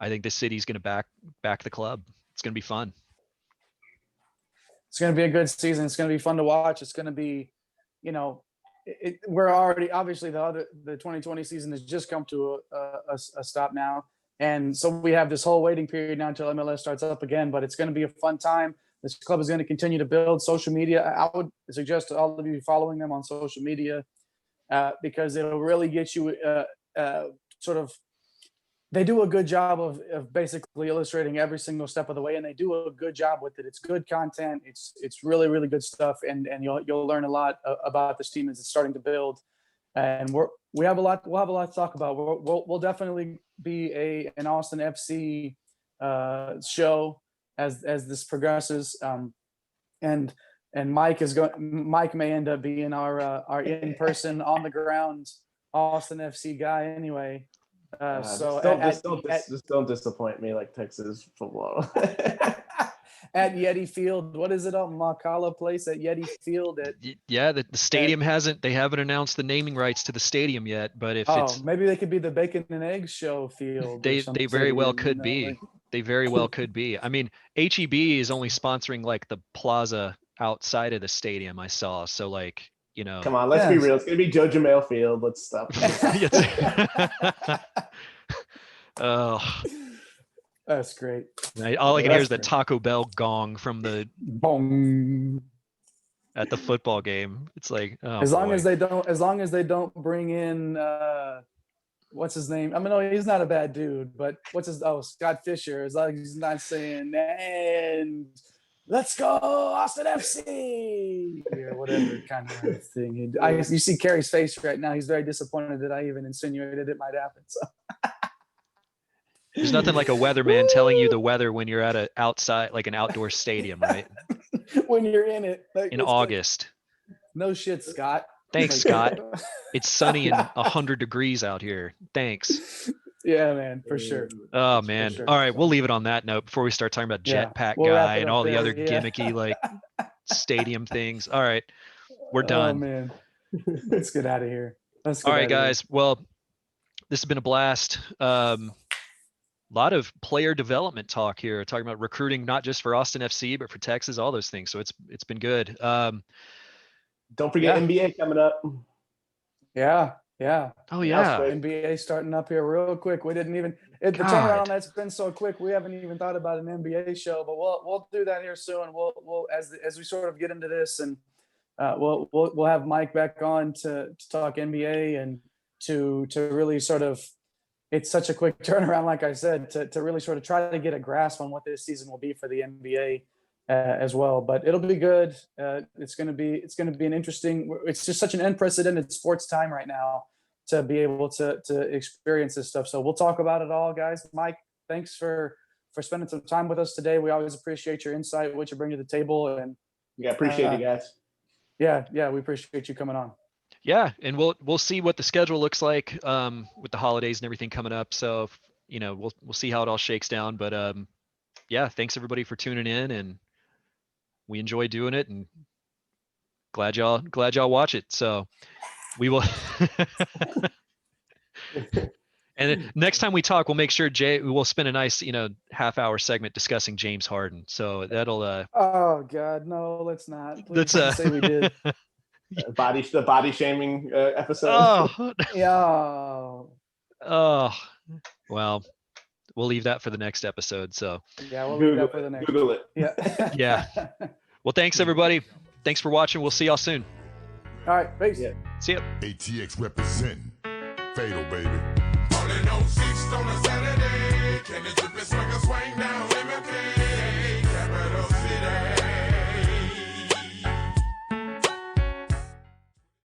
I think this city's going to back the club. It's going to be fun. It's going to be a good season. It's going to be fun to watch. It's going to be, we're already, obviously the 2020 season has just come to a stop now. And so we have this whole waiting period now until MLS starts up again, but it's going to be a fun time. This club is going to continue to build social media. I would suggest to all of you following them on social media because it'll really get you sort of, they do a good job of basically illustrating every single step of the way, and they do a good job with it. It's good content. It's really, really good stuff. And you'll learn a lot about this team as it's starting to build. and we'll have a lot to talk about. We'll definitely be an Austin FC show as this progresses. And Mike may end up being our in-person on the ground Austin FC guy anyway. Just don't disappoint me like Texas football. At Yeti Field, what is it up Makala Place at Yeti Field? The stadium haven't announced the naming rights to the stadium yet, but if it's maybe they could be the Bacon and Eggs Show Field. They very well could be. They very well could be. I mean, HEB is only sponsoring like the plaza outside of the stadium I saw. So like, you know. Come on, let's be real. It's gonna be Joe Jamel Field. Let's stop. Oh. That's great. All I can hear is the Taco Bell gong from the bong at the football game. It's like, oh, as long as they don't bring in what's his name? I mean, no, he's not a bad dude, but Scott Fisher. As long as he's not saying and let's go Austin FC or whatever kind of thing. You see Kerry's face right now. He's very disappointed that I even insinuated it might happen. So. There's nothing like a weatherman telling you the weather when you're at an outdoor stadium, right? When you're in it. In August. No shit, Scott. Thanks, Scott. It's sunny and 100 degrees out here. Thanks. Yeah, man, for sure. Oh, man. Sure. All right, we'll leave it on that note before we start talking about Jetpack Guy and all the other gimmicky like stadium things. All right, we're done. Oh, man. Let's get out of here. All right, guys. Well, this has been a blast. Lot of player development talk here, talking about recruiting, not just for Austin FC, but for Texas, all those things. So it's been good. Don't forget NBA coming up. Yeah. Oh yeah. NBA starting up here real quick. We didn't even the turnaround on that's been so quick. We haven't even thought about an NBA show, but we'll do that here soon. We'll as we sort of get into this, and we'll have Mike back on to talk NBA and to really sort of. It's such a quick turnaround, like I said, to really sort of try to get a grasp on what this season will be for the NBA as well. But it'll be good. It's going to be an interesting. It's just such an unprecedented sports time right now to be able to experience this stuff. So we'll talk about it all, guys. Mike, thanks for spending some time with us today. We always appreciate your insight, what you bring to the table, and appreciate you guys. Yeah, we appreciate you coming on. Yeah, and we'll see what the schedule looks like with the holidays and everything coming up. So we'll see how it all shakes down. But yeah, thanks everybody for tuning in, and we enjoy doing it, and glad y'all watch it. So we will. And then next time we talk, we'll make sure we'll spend a nice half-hour segment discussing James Harden. So that'll. Oh God, no, let's not. Please say we did. The body shaming episode. Oh yeah. Oh well, we'll leave that for the next episode. So yeah, we'll leave that for the next. Google it. Yeah. Yeah. Well, thanks everybody. Thanks for watching. We'll see y'all soon. All right, peace. Yeah. See ya. ATX representing Fatal, baby. All in 06 on a Saturday. Can the drippin' swing down?